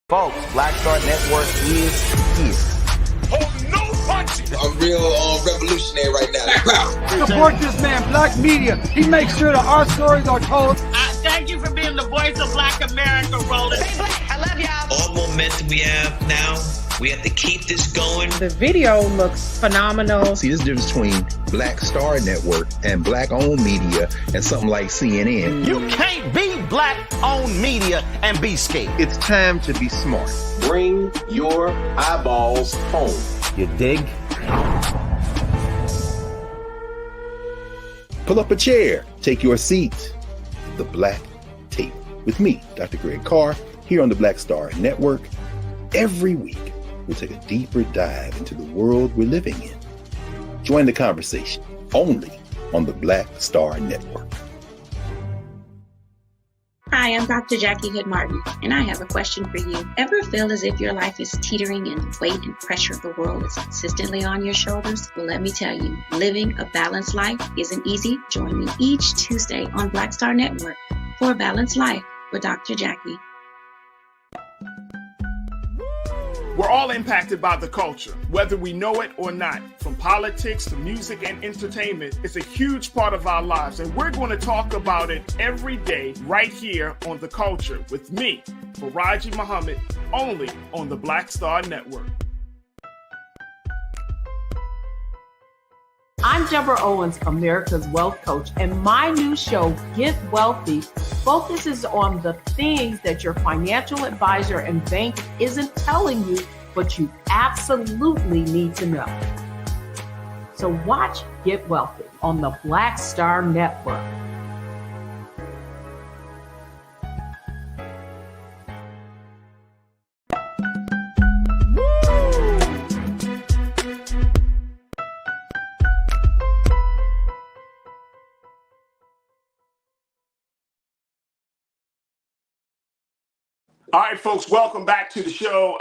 Folks, Black Star Network is here. Oh, no punching! I'm real revolutionary right now. Support this man, Black Media. He makes sure that our stories are told. Thank you for being the voice of Black America, Roland. Hey, Black, I love y'all. All momentum we have now, we have to keep this going. The video looks phenomenal. See, this difference between Black Star Network and Black-owned media and something like CNN. You can't be Black-owned media and be scared. It's time to be smart. Bring your eyeballs home. You dig? Pull up a chair. Take your seat. The Black Tape with me, Dr. Greg Carr, here on the Black Star Network. Every week, we'll take a deeper dive into the world we're living in. Join the conversation only on the Black Star Network. Hi, I'm Dr. Jackie Hood Martin, and I have a question for you. Ever feel as if your life is teetering and the weight and pressure of the world is consistently on your shoulders? Well, let me tell you, living a balanced life isn't easy. Join me each Tuesday on Black Star Network for A Balanced Life with Dr. Jackie. We're all impacted by the culture, whether we know it or not. From politics to music and entertainment, it's a huge part of our lives, and we're going to talk about it every day right here on The Culture with me, Farajii Muhammad, only on the Black Star Network. I'm Deborah Owens, America's Wealth Coach, and my new show, Get Wealthy, focuses on the things that your financial advisor and bank isn't telling you, but you absolutely need to know. So watch Get Wealthy on the Black Star Network. All right, folks, welcome back to the show.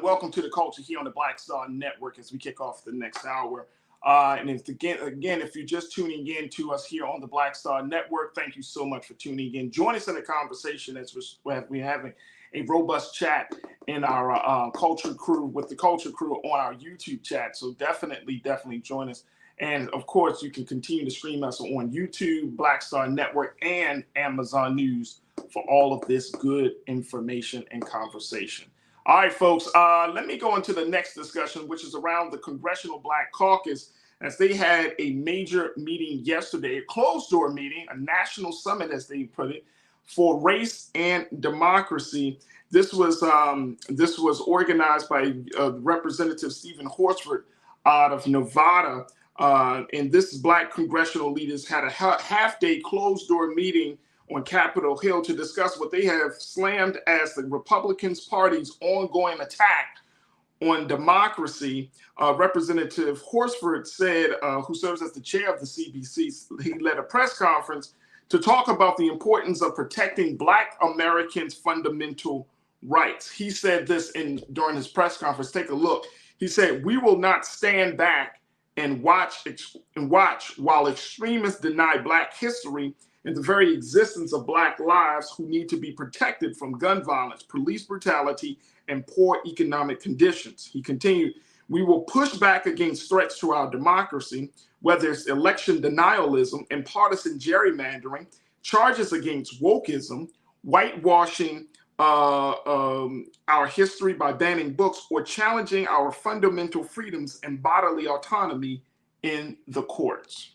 Welcome to The Culture here on the Black Star Network as we kick off the next hour. And again, if you're just tuning in to us here on the Black Star Network, thank you so much for tuning in. Join us in the conversation as we're having a robust chat in our culture crew with the culture crew on our YouTube chat. So definitely join us. And of course, you can continue to stream us on YouTube, Black Star Network, and Amazon News for all of this good information and conversation. All right, folks, let me go into the next discussion, which is around the Congressional Black Caucus, as they had a major meeting yesterday, a closed-door meeting, a national summit, as they put it, for Race and Democracy. This was organized by Representative Stephen Horsford out of Nevada. And this Black congressional leaders had a half-day closed-door meeting on Capitol Hill to discuss what they have slammed as the Republican Party's ongoing attack on democracy. Representative Horsford said, who serves as the chair of the CBC, he led a press conference to talk about the importance of protecting Black Americans' fundamental rights. He said this during his press conference. Take a look. He said, "We will not stand back and watch while extremists deny Black history and the very existence of Black lives who need to be protected from gun violence, police brutality, and poor economic conditions." He continued, "We will push back against threats to our democracy, whether it's election denialism and partisan gerrymandering, charges against wokeism, whitewashing our history by banning books, or challenging our fundamental freedoms and bodily autonomy in the courts."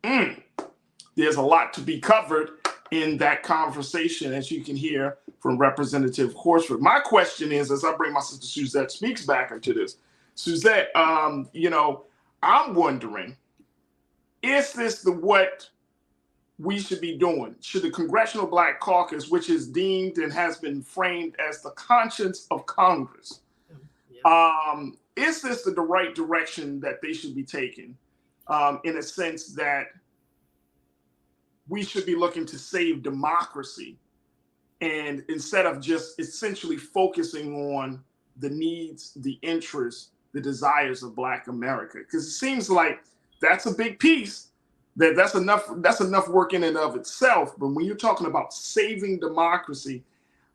There's a lot to be covered in that conversation, as you can hear from Representative Horsford. My question is, as I bring my sister Suzette Speaks back into this, Suzette, I'm wondering, is this what we should be doing? Should the Congressional Black Caucus, which is deemed and has been framed as the conscience of Congress, is this the right direction that they should be taking, in a sense that we should be looking to save democracy, and instead of just essentially focusing on the needs, the interests, the desires of Black America? Because it seems like that's a big piece. That's enough work in and of itself. But when you're talking about saving democracy,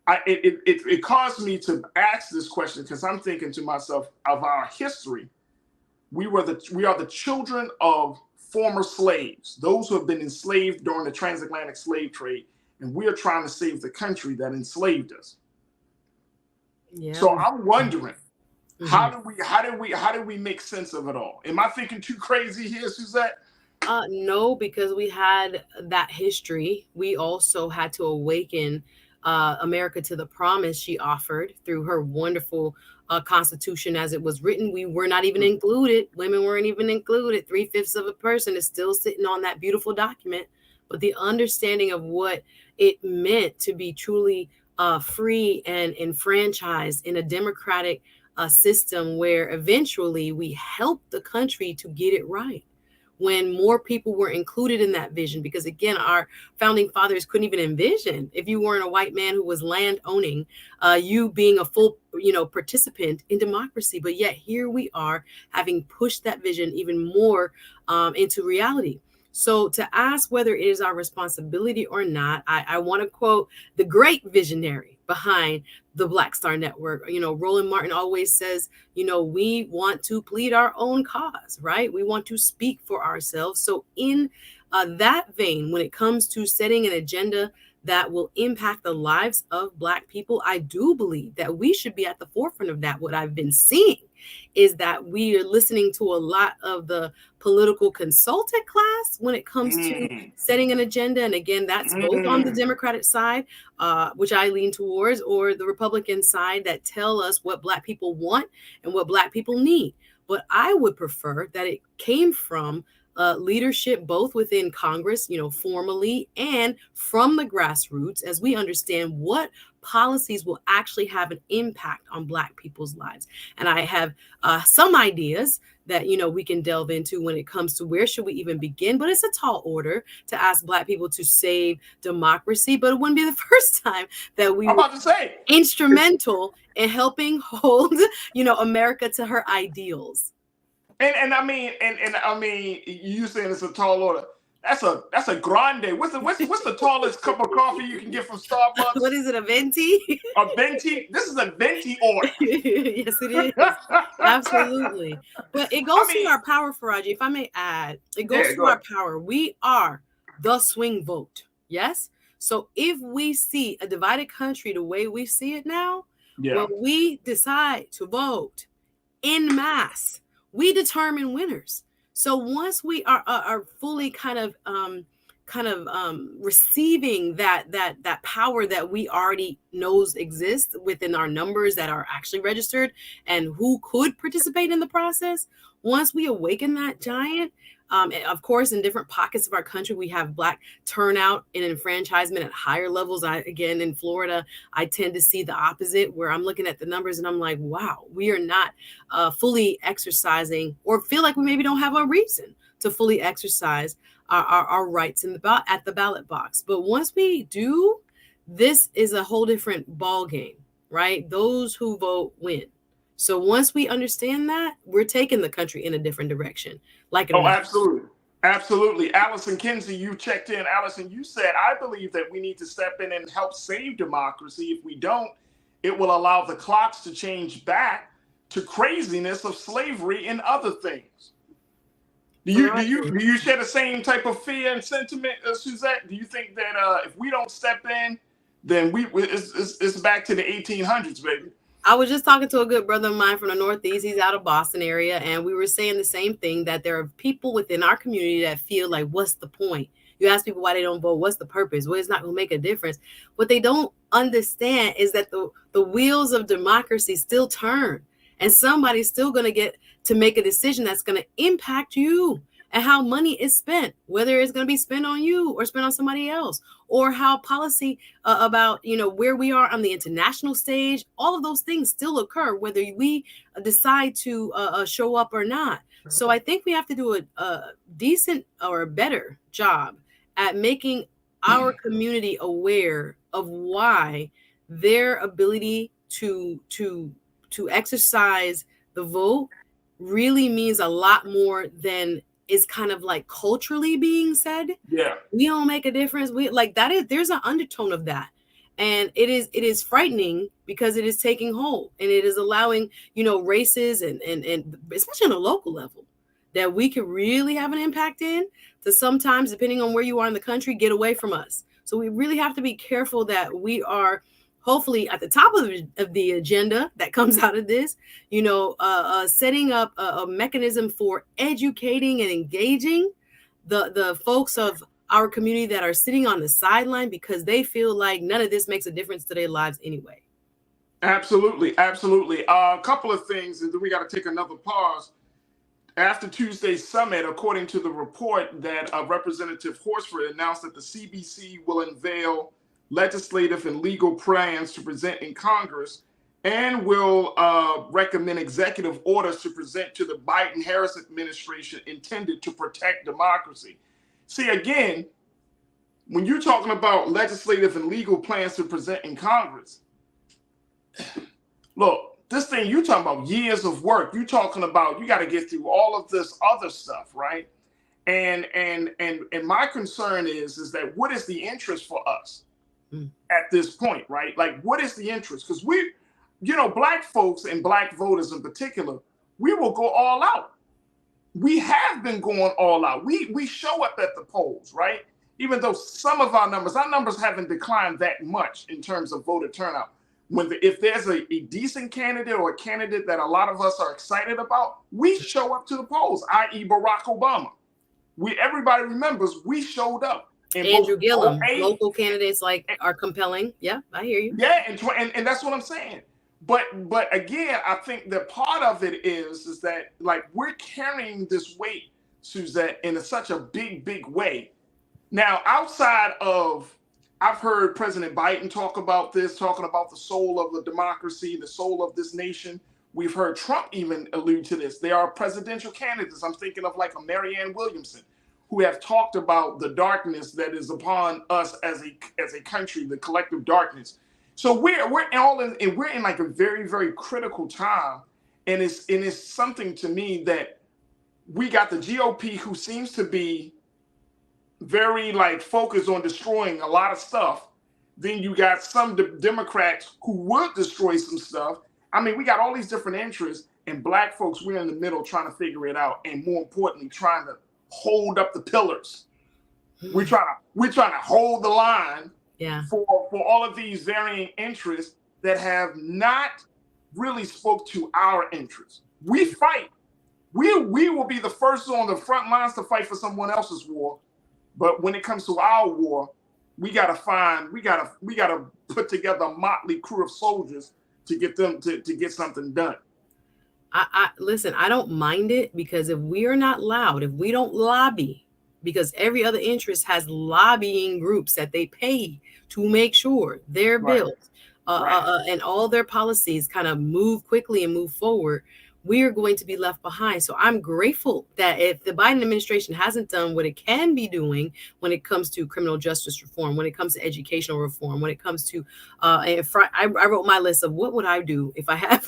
it caused me to ask this question, because I'm thinking to myself of our history. We are the children of former slaves, those who have been enslaved during the transatlantic slave trade, and we are trying to save the country that enslaved us. Yeah. So I'm wondering, how do we make sense of it all? Am I thinking too crazy here, Suzette? No, because we had that history. We also had to awaken America to the promise she offered through her wonderful Constitution as it was written. We were not even included. Women weren't even included. 3/5 of a person is still sitting on that beautiful document. But the understanding of what it meant to be truly free and enfranchised in a democratic system where eventually we helped the country to get it right, when more people were included in that vision. Because again, our founding fathers couldn't even envision, if you weren't a white man who was land owning, you being a full, participant in democracy. But yet here we are, having pushed that vision even more into reality. So to ask whether it is our responsibility or not, I want to quote the great visionary behind the Black Star Network. Roland Martin always says, we want to plead our own cause, right? We want to speak for ourselves. So in that vein, when it comes to setting an agenda that will impact the lives of Black people, I do believe that we should be at the forefront of that. What I've been seeing is that we are listening to a lot of the political consultant class when it comes to setting an agenda. And again, that's both on the Democratic side, which I lean towards, or the Republican side, that tell us what Black people want and what Black people need. But I would prefer that it came from leadership, both within Congress, formally, and from the grassroots, as we understand what policies will actually have an impact on Black people's lives. And I have some ideas that, we can delve into when it comes to where should we even begin. But it's a tall order to ask Black people to save democracy. But it wouldn't be the first time that we were instrumental in helping hold, America to her ideals. And I mean, you saying it's a tall order. That's a grande. What's the tallest cup of coffee you can get from Starbucks? What is it, a venti? A venti? This is a venti order. Yes, it is. Absolutely. But it goes to our power, Farajii, if I may add. It goes to our power. We are the swing vote. Yes? So if we see a divided country the way we see it now, when we decide to vote en masse, we determine winners. So once we are fully kind of kind of receiving that power that we already knows exists within our numbers that are actually registered and who could participate in the process. Once we awaken that giant, of course, in different pockets of our country, we have Black turnout and enfranchisement at higher levels. Again, in Florida, I tend to see the opposite, where I'm looking at the numbers and I'm like, wow, we are not fully exercising, or feel like we maybe don't have a reason to fully exercise our rights at the ballot box. But once we do, this is a whole different ball game, right? Those who vote win. So once we understand that, we're taking the country in a different direction. Absolutely. Absolutely. Allison Kinsey, you checked in. Allison, you said, I believe that we need to step in and help save democracy. If we don't, it will allow the clocks to change back to craziness of slavery and other things. Do you share the same type of fear and sentiment, Suzette? Do you think that if we don't step in, then it's back to the 1800s, baby? I was just talking to a good brother of mine from the Northeast. He's out of Boston area, and we were saying the same thing, that there are people within our community that feel like, what's the point? You ask people why they don't vote, what's the purpose? Well, it's not going to make a difference. What they don't understand is that the wheels of democracy still turn, and somebody's still going to get to make a decision that's going to impact you and how money is spent, whether it's going to be spent on you or spent on somebody else, or how policy about, where we are on the international stage, all of those things still occur, whether we decide to show up or not. So I think we have to do a decent or a better job at making our community aware of why their ability to exercise the vote really means a lot more than is kind of like culturally being said. Yeah, we don't make a difference. There's an undertone of that, and it is frightening because it is taking hold, and it is allowing races and especially on a local level that we could really have an impact in, to sometimes, depending on where you are in the country, get away from us. So we really have to be careful that we are hopefully at the top of the agenda that comes out of this, setting up a mechanism for educating and engaging the folks of our community that are sitting on the sideline because they feel like none of this makes a difference to their lives anyway. Absolutely. Absolutely. A couple of things, and then we got to take another pause. After Tuesday's summit, according to the report that Representative Horsford announced that the CBC will unveil legislative and legal plans to present in Congress and will recommend executive orders to present to the Biden-Harris administration intended to protect democracy. See, again, when you're talking about legislative and legal plans to present in Congress, look, this thing, you're talking about years of work. You're talking about, you got to get through all of this other stuff, right? And my concern is that what is the interest for us at this point, right? Like, what is the interest? Because we, Black folks and Black voters in particular, we will go all out. We have been going all out. We show up at the polls, right? Even though some of our numbers haven't declined that much in terms of voter turnout. If there's a decent candidate or a candidate that a lot of us are excited about, we show up to the polls, i.e. Barack Obama. Everybody remembers we showed up. Andrew Gillum, local candidates are compelling. Yeah, I hear you. Yeah, and that's what I'm saying. But again, I think that part of it is that we're carrying this weight, Suzette, in such a big way. Now, outside of, I've heard President Biden talking about the soul of the democracy, the soul of this nation. We've heard Trump even allude to this. There are presidential candidates. I'm thinking of a Marianne Williamson, who have talked about the darkness that is upon us as a country, the collective darkness. So we're in a very, very critical time, and it's something to me that we got the GOP, who seems to be very focused on destroying a lot of stuff. Then you got some Democrats who would destroy some stuff. I mean, we got all these different interests, and Black folks, we're in the middle trying to figure it out, and more importantly, trying to hold up the pillars. We're trying to hold the line for all of these varying interests that have not really spoke to our interests. We fight. We will be the first on the front lines to fight for someone else's war, But when it comes to our war, we gotta put together a motley crew of soldiers to get them to get something done. I listen, I don't mind it, because if we are not loud, if we don't lobby, because every other interest has lobbying groups that they pay to make sure their bills and all their policies kind of move quickly and move forward, we are going to be left behind. So I'm grateful that if the Biden administration hasn't done what it can be doing when it comes to criminal justice reform, when it comes to educational reform, when it comes to, I wrote my list of what would I do if I have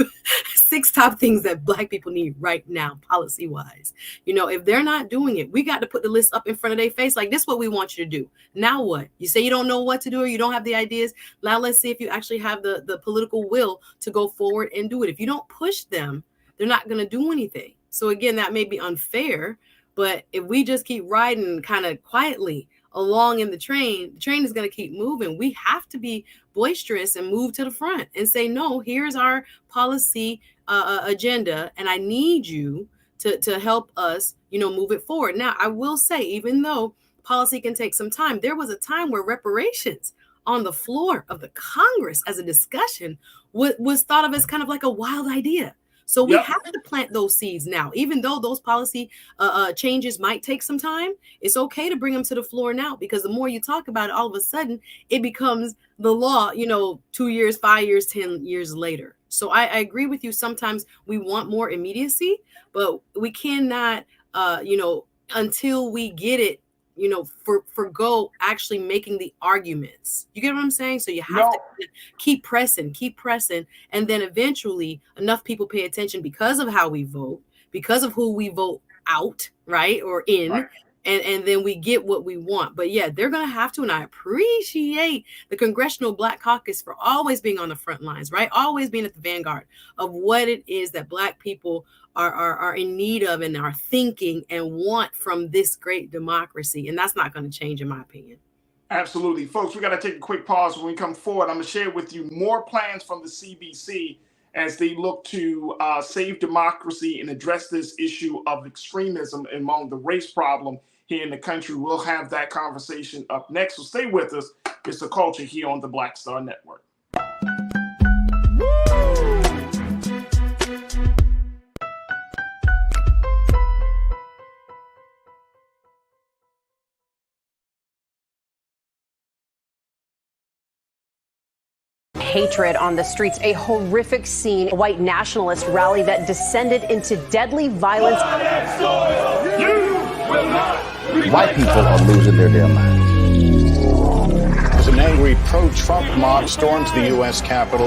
6 top things that Black people need right now, policy wise. You know, if they're not doing it, we got to put the list up in front of their face. Like, this is what we want you to do. Now what? You say you don't know what to do, or you don't have the ideas. Now let's see if you actually have the political will to go forward and do it. If you don't push them, they're not going to do anything. So again, that may be unfair, but if we just keep riding kind of quietly along in the train is going to keep moving. We have to be boisterous and move to the front and say, no, here's our policy agenda, and I need you to help us, move it forward. Now, I will say, even though policy can take some time, there was a time where reparations on the floor of the Congress as a discussion was thought of as kind of like a wild idea. So we have to plant those seeds now, even though those policy changes might take some time. It's okay to bring them to the floor now, because the more you talk about it, all of a sudden it becomes the law, 2 years, 5 years, 10 years later. So I agree with you. Sometimes we want more immediacy, but we cannot, until we get it, forgo actually making the arguments. You get what I'm saying? So you have to keep pressing. And then eventually enough people pay attention because of how we vote, because of who we vote out, right? Or in. Right. And then we get what we want. But yeah, they're going to have to. And I appreciate the Congressional Black Caucus for always being on the front lines, right? Always being at the vanguard of what it is that Black people are in need of and are thinking and want from this great democracy. And that's not going to change, in my opinion. Absolutely. Folks, we got to take a quick pause. When we come forward, I'm going to share with you more plans from the CBC as they look to save democracy and address this issue of extremism among the race problem here in the country. We'll have that conversation up next. So stay with us. It's The Culture here on the Black Star Network. Hatred on the streets, a horrific scene, a white nationalist rally that descended into deadly violence. White people are losing their damn minds. As an angry pro-Trump mob storms the U.S. Capitol,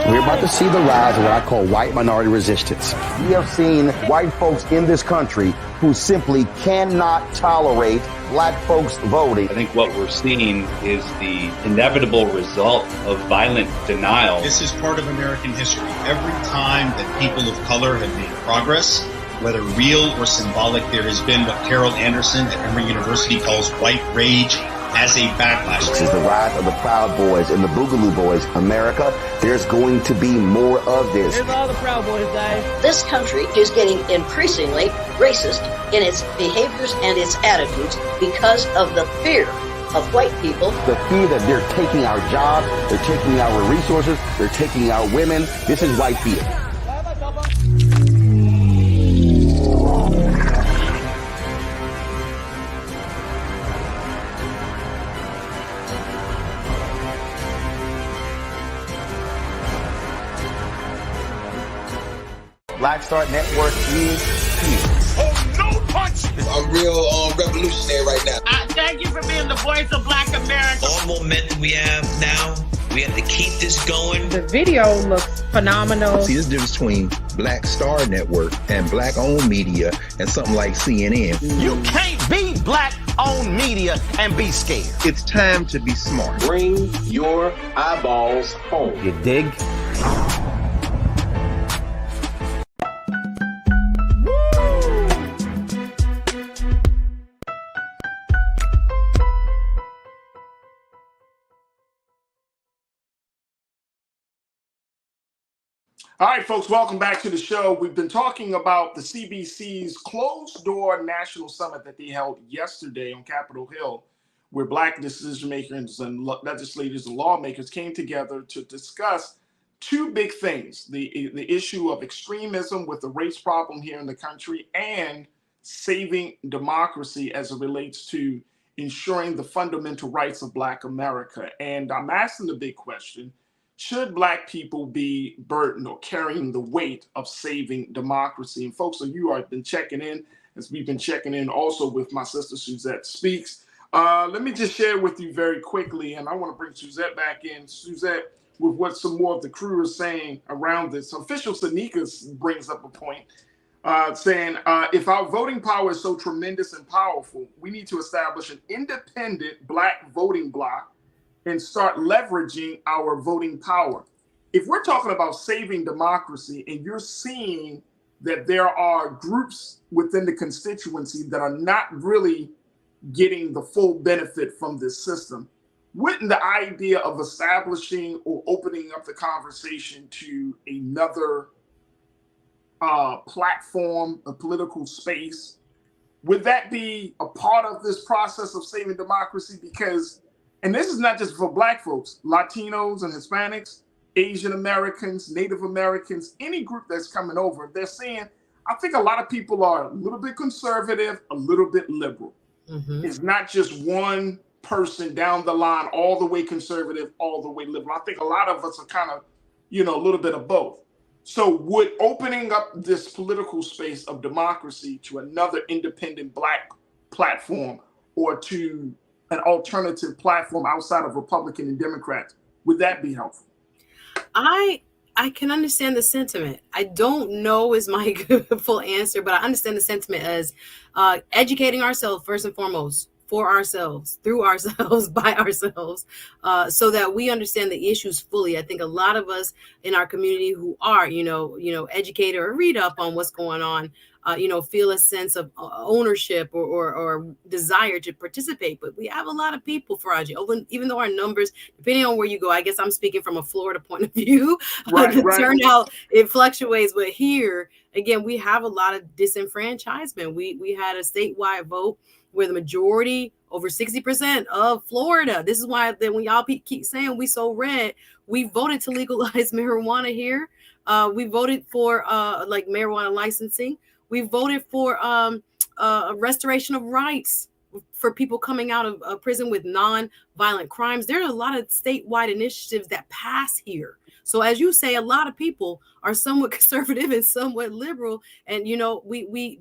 we're about to see the rise of what I call white minority resistance. We have seen white folks in this country who simply cannot tolerate Black folks voting. I think what we're seeing is the inevitable result of violent denial. This is part of American history. Every time that people of color have made progress, whether real or symbolic, there has been what Carol Anderson at Emory University calls white rage as a backlash. This is the rise of the Proud Boys and the Boogaloo Boys. America, there's going to be more of this. Here's all the Proud Boys, guys. This country is getting increasingly racist in its behaviors and its attitudes because of the fear of white people. The fear that they're taking our jobs, they're taking our resources, they're taking our women. This is white fear. Black Star Network is here. Oh, no punch! I'm real revolutionary right now. Thank you for being the voice of Black America. All momentum we have now, we have to keep this going. The video looks phenomenal. See, this difference between Black Star Network and Black-owned media and something like CNN. You can't be Black-owned media and be scared. It's time to be smart. Bring your eyeballs home. You dig? All right, folks, welcome back to the show. We've been talking about the CBC's closed-door national summit that they held yesterday on Capitol Hill, where Black decision makers and legislators and lawmakers came together to discuss two big things: the issue of extremism with the race problem here in the country, and saving democracy as it relates to ensuring the fundamental rights of Black America. And I'm asking the big question: should Black people be burdened or carrying the weight of saving democracy? And folks, so you have been checking in, as we've been checking in also with my sister Suzette Speaks. Let me just share with you very quickly, and I want to bring Suzette back in. Suzette, with what some more of the crew is saying around this. Official Sanika brings up a point, saying, if our voting power is so tremendous and powerful, we need to establish an independent Black voting bloc and start leveraging our voting power. If we're talking about saving democracy and you're seeing that there are groups within the constituency that are not really getting the full benefit from this system, wouldn't the idea of establishing or opening up the conversation to another platform, a political space, would that be a part of this process of saving democracy? Because, and this is not just for Black folks, Latinos and Hispanics, Asian Americans, Native Americans, any group that's coming over, they're saying, I think a lot of people are a little bit conservative, a little bit liberal. Mm-hmm. It's not just one person down the line, all the way conservative, all the way liberal. I think a lot of us are kind of, a little bit of both. So would opening up this political space of democracy to another independent Black platform or to an alternative platform outside of Republican and Democrats, would that be helpful? I can understand the sentiment. I don't know is my full answer, but I understand the sentiment as educating ourselves first and foremost, for ourselves, through ourselves, by ourselves, so that we understand the issues fully. I think a lot of us in our community who are, educated or read up on what's going on, feel a sense of ownership or desire to participate. But we have a lot of people, Farajii, even though our numbers, depending on where you go, I guess I'm speaking from a Florida point of view, right. Turnout, it fluctuates. But here, again, we have a lot of disenfranchisement. We had a statewide vote where the majority, over 60% of Florida, this is why when y'all keep saying we so red, we voted to legalize marijuana here. We voted for marijuana licensing. We voted for a restoration of rights for people coming out of prison with non-violent crimes. There are a lot of statewide initiatives that pass here. So as you say, a lot of people are somewhat conservative and somewhat liberal. And,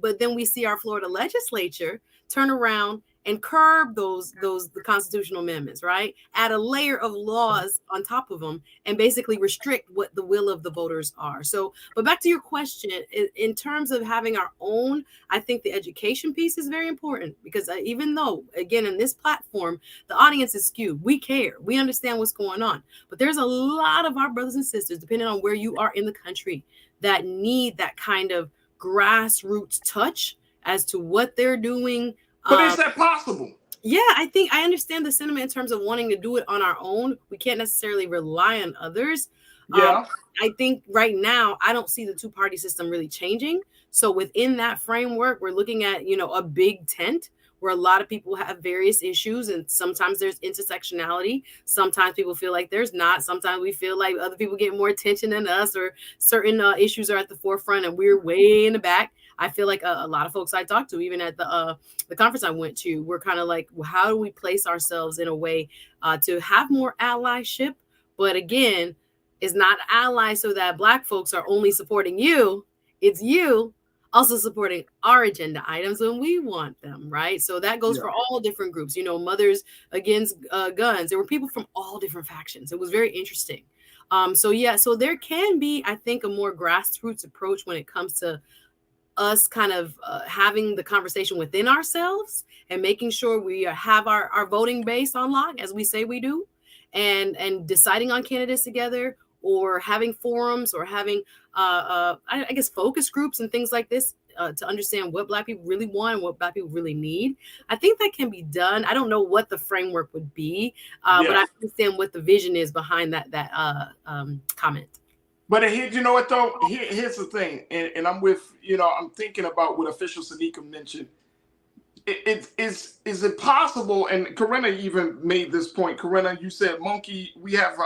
but then we see our Florida legislature turn around and curb the constitutional amendments, right? Add a layer of laws on top of them and basically restrict what the will of the voters are. So, but back to your question, in terms of having our own, I think the education piece is very important because even though, again, in this platform, the audience is skewed, we care, we understand what's going on, but there's a lot of our brothers and sisters, depending on where you are in the country, that need that kind of grassroots touch as to what they're doing. But is that possible? Yeah, I think I understand the sentiment in terms of wanting to do it on our own. We can't necessarily rely on others. Yeah. I think right now, I don't see the two-party system really changing. So within that framework, we're looking at, a big tent where a lot of people have various issues. And sometimes there's intersectionality. Sometimes people feel like there's not. Sometimes we feel like other people get more attention than us, or certain issues are at the forefront and we're way in the back. I feel like a lot of folks I talked to, even at the conference I went to, were kind of like, well, how do we place ourselves in a way to have more allyship? But again, it's not allies so that Black folks are only supporting you. It's you also supporting our agenda items when we want them, right? So that goes for all different groups, Mothers Against Guns. There were people from all different factions. It was very interesting. So there can be, I think, a more grassroots approach when it comes to us kind of having the conversation within ourselves and making sure we have our voting base on lock, as we say we do, and deciding on candidates together, or having forums, or having, I guess, focus groups and things like this to understand what Black people really want and what Black people really need. I think that can be done. I don't know what the framework would be, but I understand what the vision is behind that comment. But here, you know what though? Here's the thing, and I'm with, I'm thinking about what official Sanika mentioned. Is it possible? And Corinna even made this point. Corinna, you said, Monkey, we have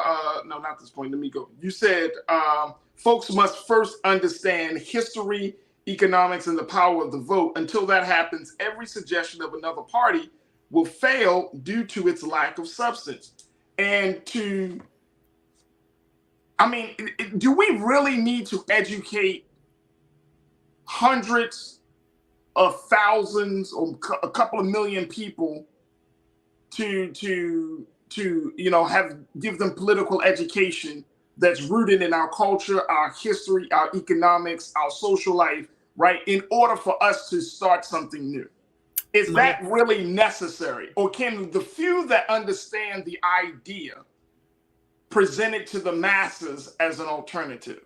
no, not this point. Let me go. You said folks must first understand history, economics, and the power of the vote. Until that happens, every suggestion of another party will fail due to its lack of substance. And do we really need to educate hundreds of thousands or a couple of million people to give them political education that's rooted in our culture, our history, our economics, our social life, right? In order for us to start something new. Is that really necessary? Or can the few that understand the idea present it to the masses as an alternative?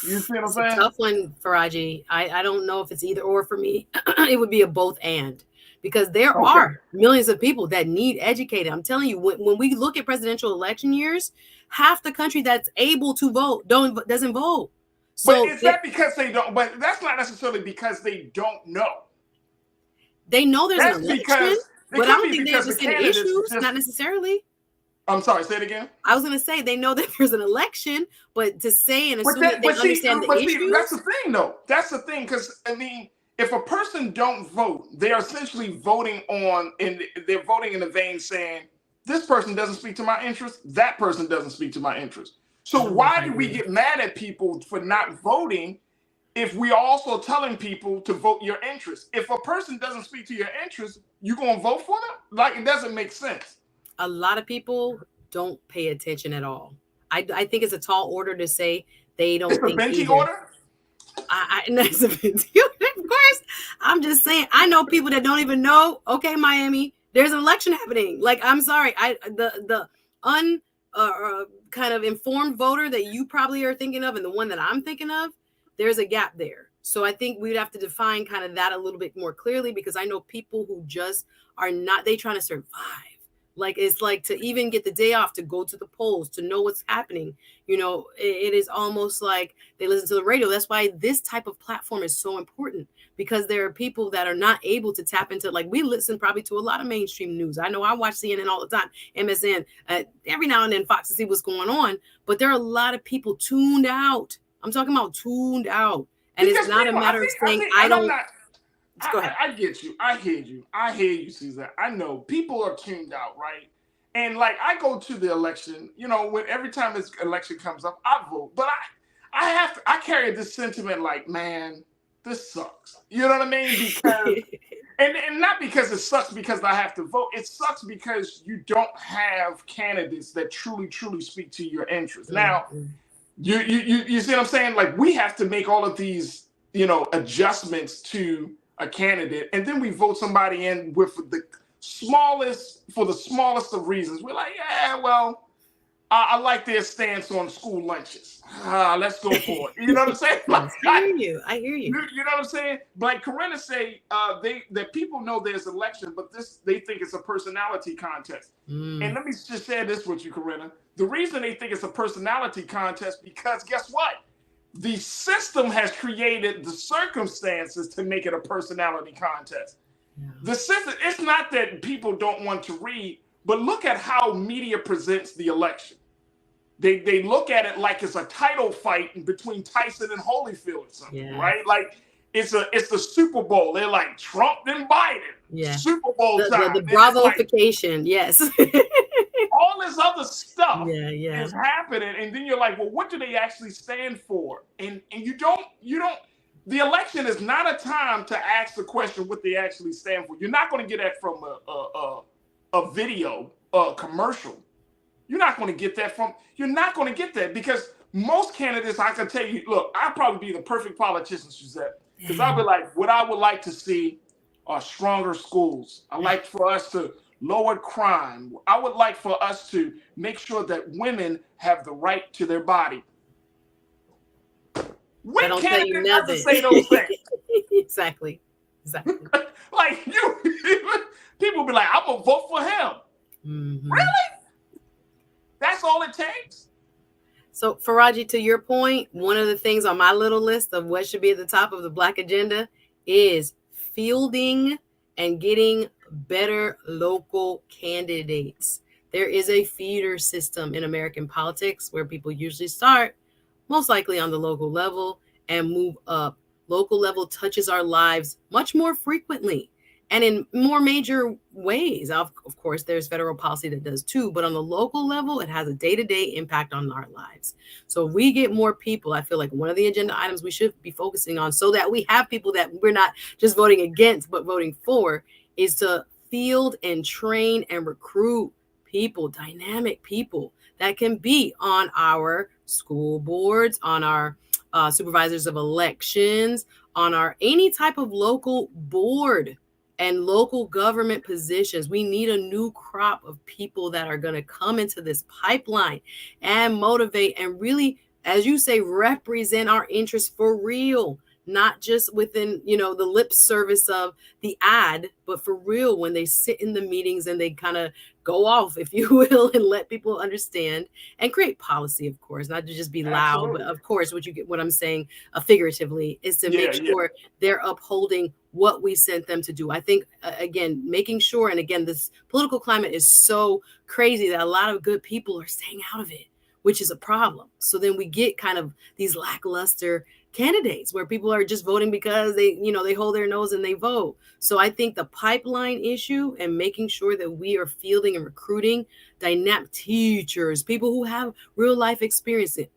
You see what I'm saying? It's a tough one, Farajii. I don't know if it's either or for me. It would be a both and, because there are millions of people that need educated. I'm telling you, when we look at presidential election years, half the country that's able to vote doesn't vote. So but is that because they don't? But that's not necessarily because they don't know. They know there's an election, but I don't think they understand the issues. Not necessarily. I'm sorry, say it again. I was going to say they know that there's an election, but to say and assume that they understand the issues. That's the thing, though. That's the thing, because if a person don't vote, they are essentially voting they're voting in the vein saying, this person doesn't speak to my interest, that person doesn't speak to my interest. So why do we get mad at people for not voting if we're also telling people to vote your interest? If a person doesn't speak to your interest, you going to vote for them? Like, it doesn't make sense. A lot of people don't pay attention at all. I think it's a tall order to say they don't think either. It's a Benji order? It's a Benji order, of course. I'm just saying, I know people that don't even know, okay, Miami, there's an election happening. Like, I'm sorry. The kind of informed voter that you probably are thinking of and the one that I'm thinking of, there's a gap there. So I think we'd have to define kind of that a little bit more clearly, because I know people who just are not, they trying to survive. Like, it's like to even get the day off to go to the polls, to know what's happening. It is almost like they listen to the radio. That's why this type of platform is so important, because there are people that are not able to tap into, like, we listen probably to a lot of mainstream news. I know I watch CNN all the time, MSN, every now and then Fox to see what's going on, but there are a lot of people tuned out. I'm talking about tuned out. And because it's not a matter of saying, I get you. I hear you. I hear you, Caesar. I know people are tuned out, right? And like, I go to the election, when every time this election comes up, I vote. But I carry this sentiment like, man, this sucks. You know what I mean? Because and not because it sucks because I have to vote. It sucks because you don't have candidates that truly, truly speak to your interests. Now, you see what I'm saying? Like, we have to make all of these, adjustments to a candidate, and then we vote somebody in with the smallest of reasons. We're like, yeah, well, I like their stance on school lunches. Let's go for it. You know what I'm saying? Like, I hear you. You know what I'm saying? Like Corinna say, that people know there's an election, but they think it's a personality contest. And let me just share this with you, Corinna. The reason they think it's a personality contest, because guess what? The system has created the circumstances to make it a personality contest. Yeah. The system, it's not that people don't want to read, but look at how media presents the election. They look at it like it's a title fight between Tyson and Holyfield or something, right? Like it's the Super Bowl. They're like Trump and Biden. Yeah. Super Bowl time. The bravoification, like, yes. all this other stuff is happening, and then you're like, well, what do they actually stand for? And you don't. The election is not a time to ask the question what they actually stand for. You're not going to get that from a video, a commercial. You're not going to get that from. You're not going to get that because most candidates, I can tell you, look, I'd probably be the perfect politician, Suzette, because I'd be like, what I would like to see are stronger schools. I like for us to lower crime. I would like for us to make sure that women have the right to their body. When candidates have to say those things? Exactly. Like people be like, I'm gonna vote for him. Mm-hmm. Really? That's all it takes? So, Farajii, to your point, one of the things on my little list of what should be at the top of the Black agenda is fielding and getting better local candidates. There is a feeder system in American politics where people usually start most likely on the local level and move up. Local level touches our lives much more frequently and in more major ways. Of course, there's federal policy that does too, but on the local level, it has a day-to-day impact on our lives. So if we get more people, I feel like one of the agenda items we should be focusing on so that we have people that we're not just voting against, but voting for, is to field and train and recruit people, dynamic people that can be on our school boards, on our supervisors of elections, on our any type of local board and local government positions. We need a new crop of people that are going to come into this pipeline and motivate and really, as you say, represent our interests for real, not just within, the lip service of the ad, but for real when they sit in the meetings and they kind of go off, if you will, and let people understand and create policy, of course, not to just be loud, Absolutely. but of course, what I'm saying figuratively is to make sure they're upholding what we sent them to do. I think, again, making sure, and again, this political climate is so crazy that a lot of good people are staying out of it, which is a problem. So then we get kind of these lackluster candidates where people are just voting because they hold their nose and they vote. So I think the pipeline issue and making sure that we are fielding and recruiting dynamic teachers, people who have real life experiences,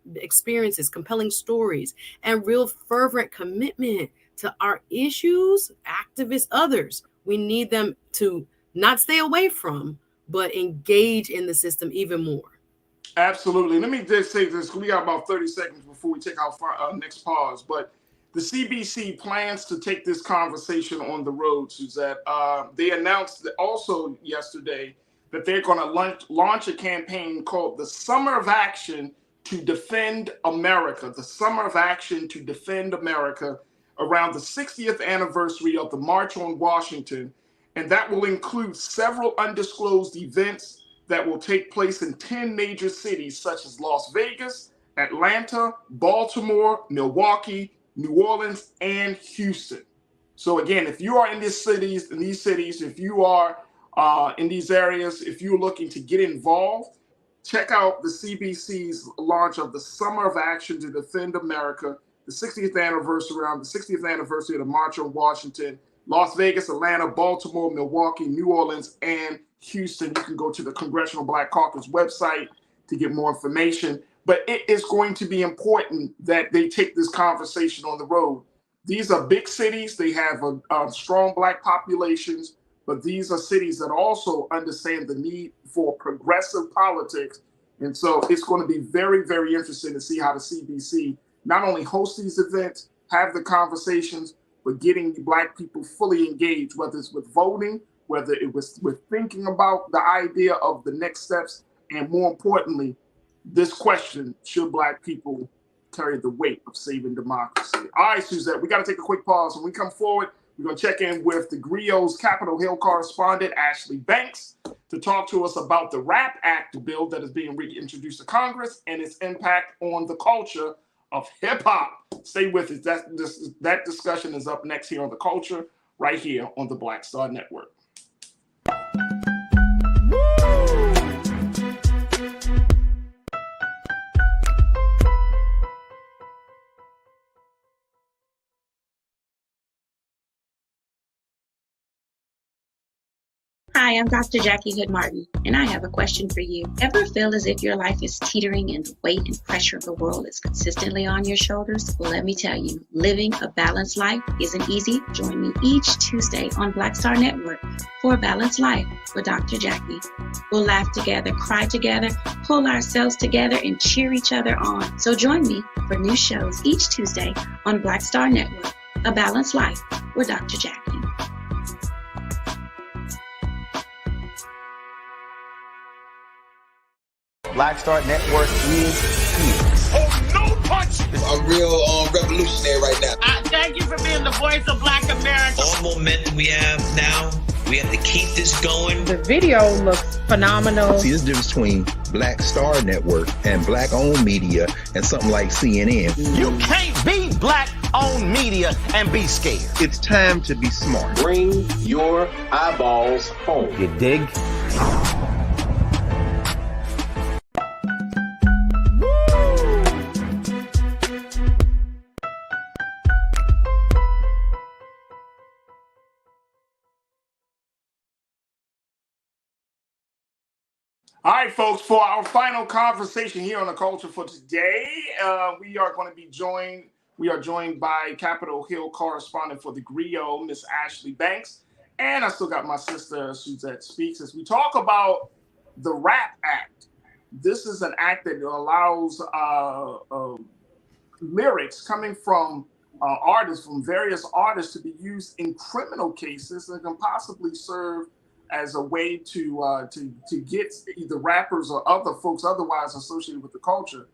compelling stories, and real fervent commitment to our issues, activists, others. We need them to not stay away from, but engage in the system even more. Absolutely. Let me just say this. We got about 30 seconds before we take our next pause. But the CBC plans to take this conversation on the road, Suzette. They announced that also yesterday that they're going to launch a campaign called the Summer of Action to Defend America. The Summer of Action to Defend America around the 60th anniversary of the March on Washington. And that will include several undisclosed events that will take place in 10 major cities such as Las Vegas, Atlanta, Baltimore, Milwaukee, New Orleans, and Houston. So again, if you are in these cities, if you are in these areas, if you're looking to get involved, check out the CBC's launch of the Summer of Action to Defend America, the 60th anniversary, around the 60th anniversary of the March on Washington, Las Vegas, Atlanta, Baltimore, Milwaukee, New Orleans, and Houston. You can go to the Congressional Black Caucus website to get more information. But it is going to be important that they take this conversation on the road. These are big cities. They have a strong Black populations, but these are cities that also understand the need for progressive politics. And so it's going to be very, very interesting to see how the CBC not only hosts these events, have the conversations, but getting the Black people fully engaged, whether it's with voting, whether it was with thinking about the idea of the next steps, and more importantly, this question, should Black people carry the weight of saving democracy? All right, Suzette, we got to take a quick pause. When we come forward, we're going to check in with the Grio's Capitol Hill correspondent, Ashley Banks, to talk to us about the RAP Act bill that is being reintroduced to Congress and its impact on the culture of hip-hop. Stay with us. That discussion is up next here on The Culture, right here on the Black Star Network. Hi, I'm Dr. Jackie Hood Martin, and I have a question for you. Ever feel as if your life is teetering and the weight and pressure of the world is consistently on your shoulders? Well, let me tell you, living a balanced life isn't easy. Join me each Tuesday on Black Star Network for A Balanced Life with Dr. Jackie. We'll laugh together, cry together, pull ourselves together, and cheer each other on. So join me for new shows each Tuesday on Black Star Network, A Balanced Life with Dr. Jackie. Black Star Network is here. Oh, no punch! I'm real revolutionary right now. Thank you for being the voice of Black America. All momentum we have now, we We have to keep this going. The video looks phenomenal. See, there's a difference between Black Star Network and Black-owned media and something like CNN. You can't be Black-owned media and be scared. It's time to be smart. Bring your eyeballs home. You dig? All right, folks, for our final conversation here on The Culture for today, we are joined by Capitol Hill correspondent for the Griot, Miss Ashley Banks, and I still got my sister, Suzette Speaks, as we talk about the RAP Act. This is an act that allows lyrics coming from artists, from various artists, to be used in criminal cases and can possibly serve as a way to get either rappers or other folks otherwise associated with the culture,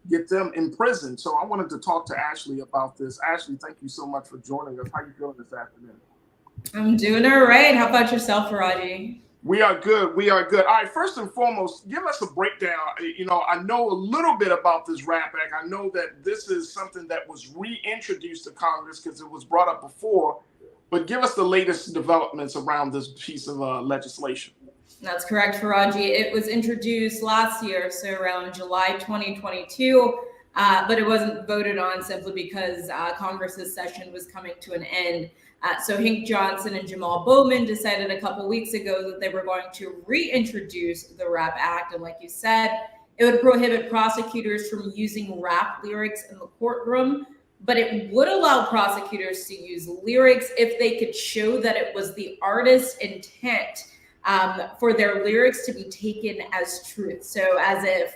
get them in prison. So I wanted to talk to Ashley about this. Ashley, thank you so much for joining us. How are you feeling this afternoon? I'm doing all right. How about yourself, Farajii? We are good. We are good. All right, first and foremost, give us a breakdown. You know, I know a little bit about this RAP Act. I know that this is something that was reintroduced to Congress because it was brought up before. But give us the latest developments around this piece of legislation. That's correct, Farajii. It was introduced last year, so around July 2022, but it wasn't voted on simply because Congress's session was coming to an end. So Hank Johnson and Jamal Bowman decided a couple weeks ago that they were going to reintroduce the RAP Act. And like you said, it would prohibit prosecutors from using rap lyrics in the courtroom, but it would allow prosecutors to use lyrics if they could show that it was the artist's intent for their lyrics to be taken as truth. So as if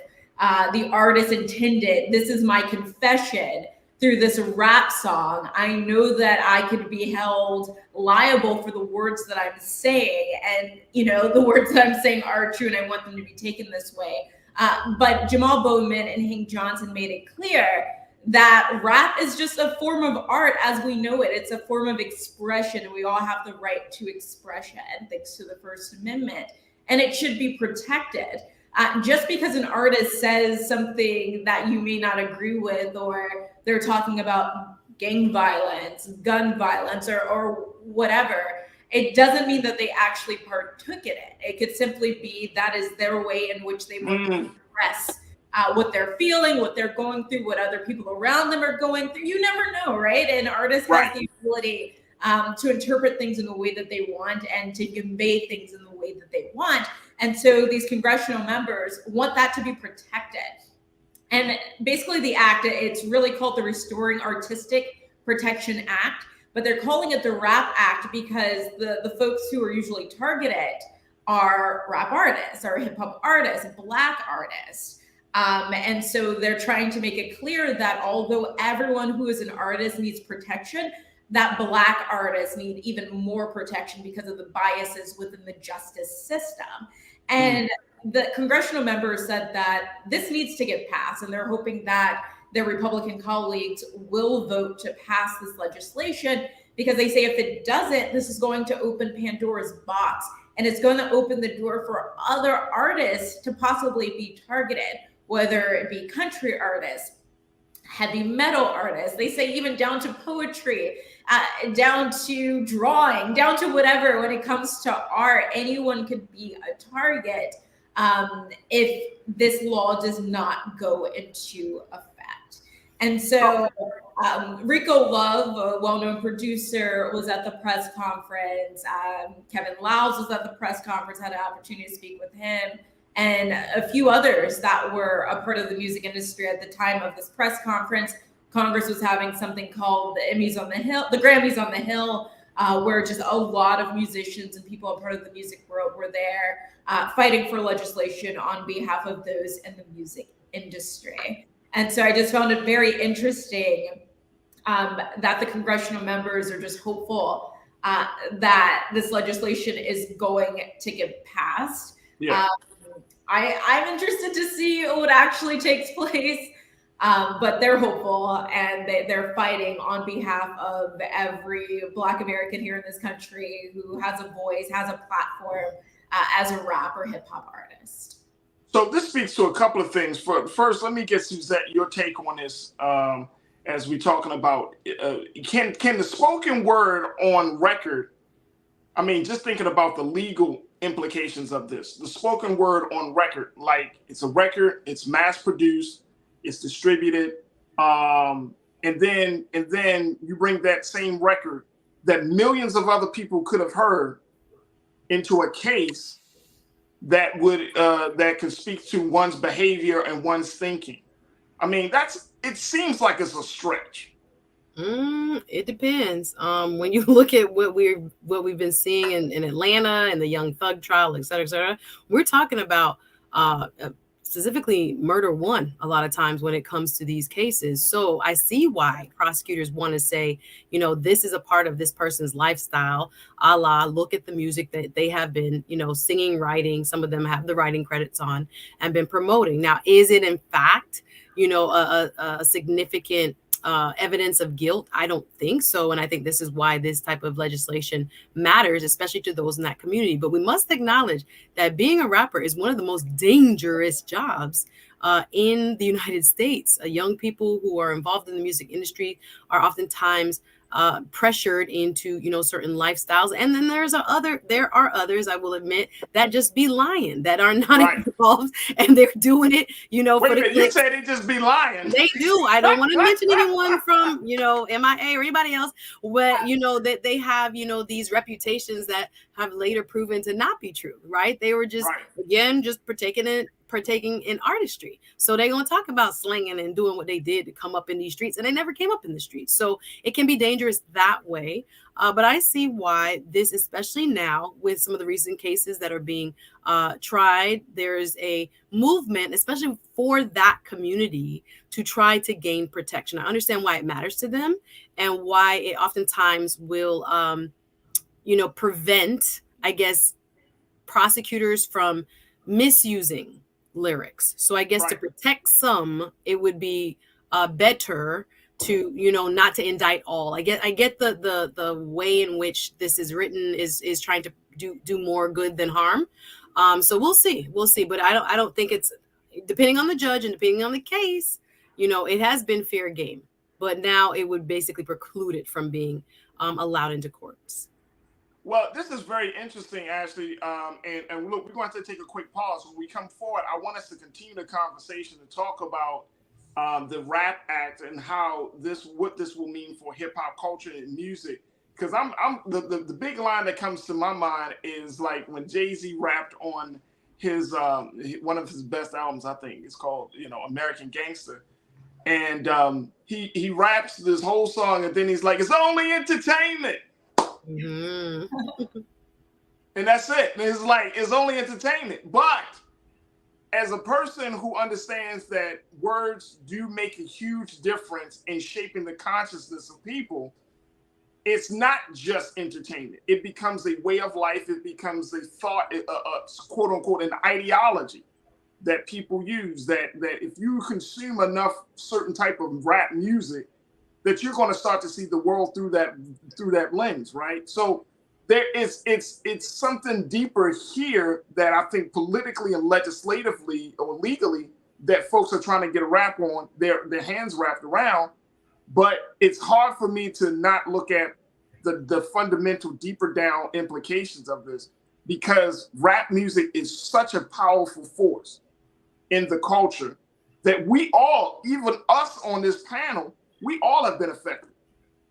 the artist intended, this is my confession through this rap song. I know that I could be held liable for the words that I'm saying. And, you know, the words that I'm saying are true and I want them to be taken this way. But Jamal Bowman and Hank Johnson made it clear that rap is just a form of art as we know it. It's a form of expression, and we all have the right to expression, thanks to the First Amendment, and it should be protected. Just because an artist says something that you may not agree with, or they're talking about gang violence, gun violence, or whatever, it doesn't mean that they actually partook in it. It could simply be that is their way in which they want to express what they're feeling, what they're going through, what other people around them are going through. You never know, right? An artist has the ability to interpret things in the way that they want and to convey things in the way that they want. And so these congressional members want that to be protected. And basically the act, it's really called the Restoring Artistic Protection Act, but they're calling it the RAP Act because the folks who are usually targeted are rap artists or hip hop artists, Black artists. And so they're trying to make it clear that although everyone who is an artist needs protection, that Black artists need even more protection because of the biases within the justice system. And the congressional members said that this needs to get passed, and they're hoping that their Republican colleagues will vote to pass this legislation, because they say if it doesn't, this is going to open Pandora's box, and it's going to open the door for other artists to possibly be targeted, whether it be country artists, heavy metal artists, they say even down to poetry, down to drawing, down to whatever. When it comes to art, anyone could be a target if this law does not go into effect. And so Rico Love, a well-known producer, was at the press conference. Kevin Liles was at the press conference, had an opportunity to speak with him, and a few others that were a part of the music industry at the time of this press conference. Congress was having something called the Grammys on the Hill, where just a lot of musicians and people a part of the music world were there fighting for legislation on behalf of those in the music industry. And so I just found it very interesting that the congressional members are just hopeful that this legislation is going to get passed. Yeah. I'm interested to see what actually takes place. But they're hopeful and they're fighting on behalf of every Black American here in this country who has a voice, has a platform as a rap or hip hop artist. So this speaks to a couple of things. First, let me get Suzette, your take on this as we're talking about can the spoken word on record, I mean, just thinking about the legal implications of this, the spoken word on record, like it's a record, it's mass produced, it's distributed, and then you bring that same record that millions of other people could have heard into a case that would that could speak to one's behavior and one's thinking. I mean, it seems like it's a stretch. It depends. When you look at what we've been seeing in Atlanta and the Young Thug trial, et cetera, we're talking about specifically murder one a lot of times when it comes to these cases. So I see why prosecutors want to say, this is a part of this person's lifestyle, a la look at the music that they have been, singing, writing. Some of them have the writing credits on and been promoting. Now, is it in fact, a significant evidence of guilt? I don't think so. And I think this is why this type of legislation matters, especially to those in that community. But we must acknowledge that being a rapper is one of the most dangerous jobs in the United States. Young people who are involved in the music industry are oftentimes pressured into certain lifestyles, and then there are others, I will admit, that just be lying, that are not involved, and they're doing it for the clicks. You say they just be lying. They do. I don't want to mention anyone from MIA or anybody else, but that they have these reputations that have later proven to not be true, right? They were just again just partaking in artistry. So they're going to talk about slinging and doing what they did to come up in these streets, and they never came up in the streets. So it can be dangerous that way. But I see why this, especially now with some of the recent cases that are being tried, there is a movement, especially for that community, to try to gain protection. I understand why it matters to them and why it oftentimes will, prevent, I guess, prosecutors from misusing lyrics. So I guess to protect some, it would be better to not to indict all. I get the way in which this is written is trying to do more good than harm. So we'll see, but I don't think it's, depending on the judge and depending on the case, it has been fair game, but now it would basically preclude it from being allowed into courts. Well, this is very interesting, Ashley. And look, we're going to take a quick pause. When we come forward, I want us to continue the conversation to talk about the Rap Act and what this will mean for hip hop culture and music. Because the big line that comes to my mind is like when Jay-Z rapped on his one of his best albums, I think it's called American Gangster, and he raps this whole song and then he's like, it's only entertainment. Mm-hmm. And that's it. It's like, it's only entertainment. But as a person who understands that words do make a huge difference in shaping the consciousness of people, it's not just entertainment. It becomes a way of life. It becomes a thought, quote unquote, an ideology that people use, that if you consume enough certain type of rap music, that you're going to start to see the world through that lens, right? So it's something deeper here that I think politically and legislatively or legally that folks are trying to get a wrap on, their hands wrapped around. But it's hard for me to not look at the fundamental deeper down implications of this, because rap music is such a powerful force in the culture that we all, even us on this panel, we all have been affected.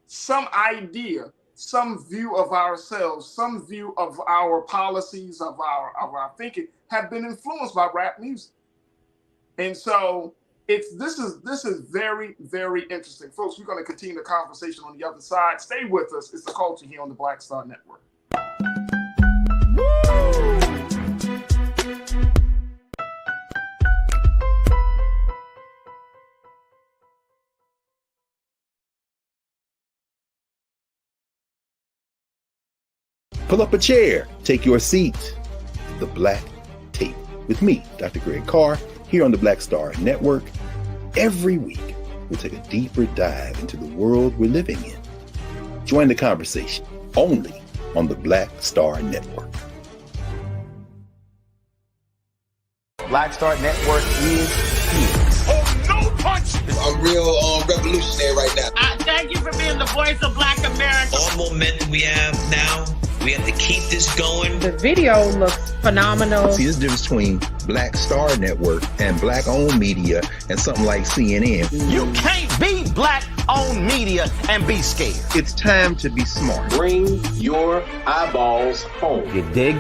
Some idea, some view of ourselves, some view of our policies, of our thinking have been influenced by rap music. And so this is very, very interesting. Folks, we're going to continue the conversation on the other side. Stay with us. It's The Culture here on the Black Star Network. Pull up a chair, take your seat. The Black Tape with me, Dr. Greg Carr, here on the Black Star Network. Every week, we'll take a deeper dive into the world we're living in. Join the conversation only on the Black Star Network. Black Star Network is here. Oh, no punch! I'm real revolutionary right now. Thank you for being the voice of Black America. All momentum we have now, we have to keep this going. The video looks phenomenal. See, there's a difference between Black Star Network and Black-owned media and something like CNN. You can't be Black-owned media and be scared. It's time to be smart. Bring your eyeballs home. You dig?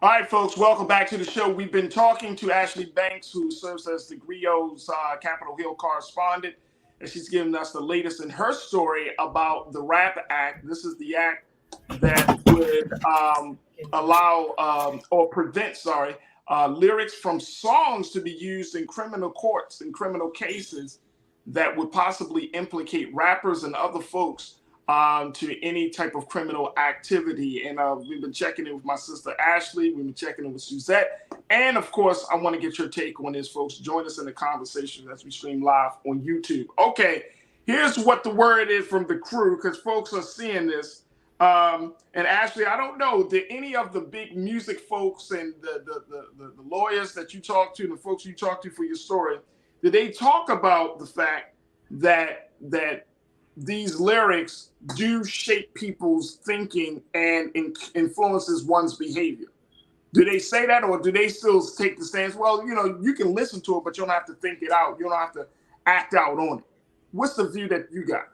All right, folks, welcome back to the show. We've been talking to Ashley Banks, who serves as the Grio's Capitol Hill correspondent, and she's giving us the latest in her story about the RAP Act. This is the act that would allow or prevent, lyrics from songs to be used in criminal courts, in criminal cases that would possibly implicate rappers and other folks to any type of criminal activity. And we've been checking in with my sister Ashley. We've been checking in with Suzette. And of course, I want to get your take on this, folks. Join us in the conversation as we stream live on YouTube. Okay, here's what the word is from the crew, because folks are seeing this. And Ashley, I don't know, did any of the big music folks and the lawyers that you talk to, the folks you talk to for your story, did they talk about the fact that these lyrics do shape people's thinking and influences one's behavior? Do they say that, or do they still take the stance, well, you can listen to it, but you don't have to think it out. You don't have to act out on it. What's the view that you got?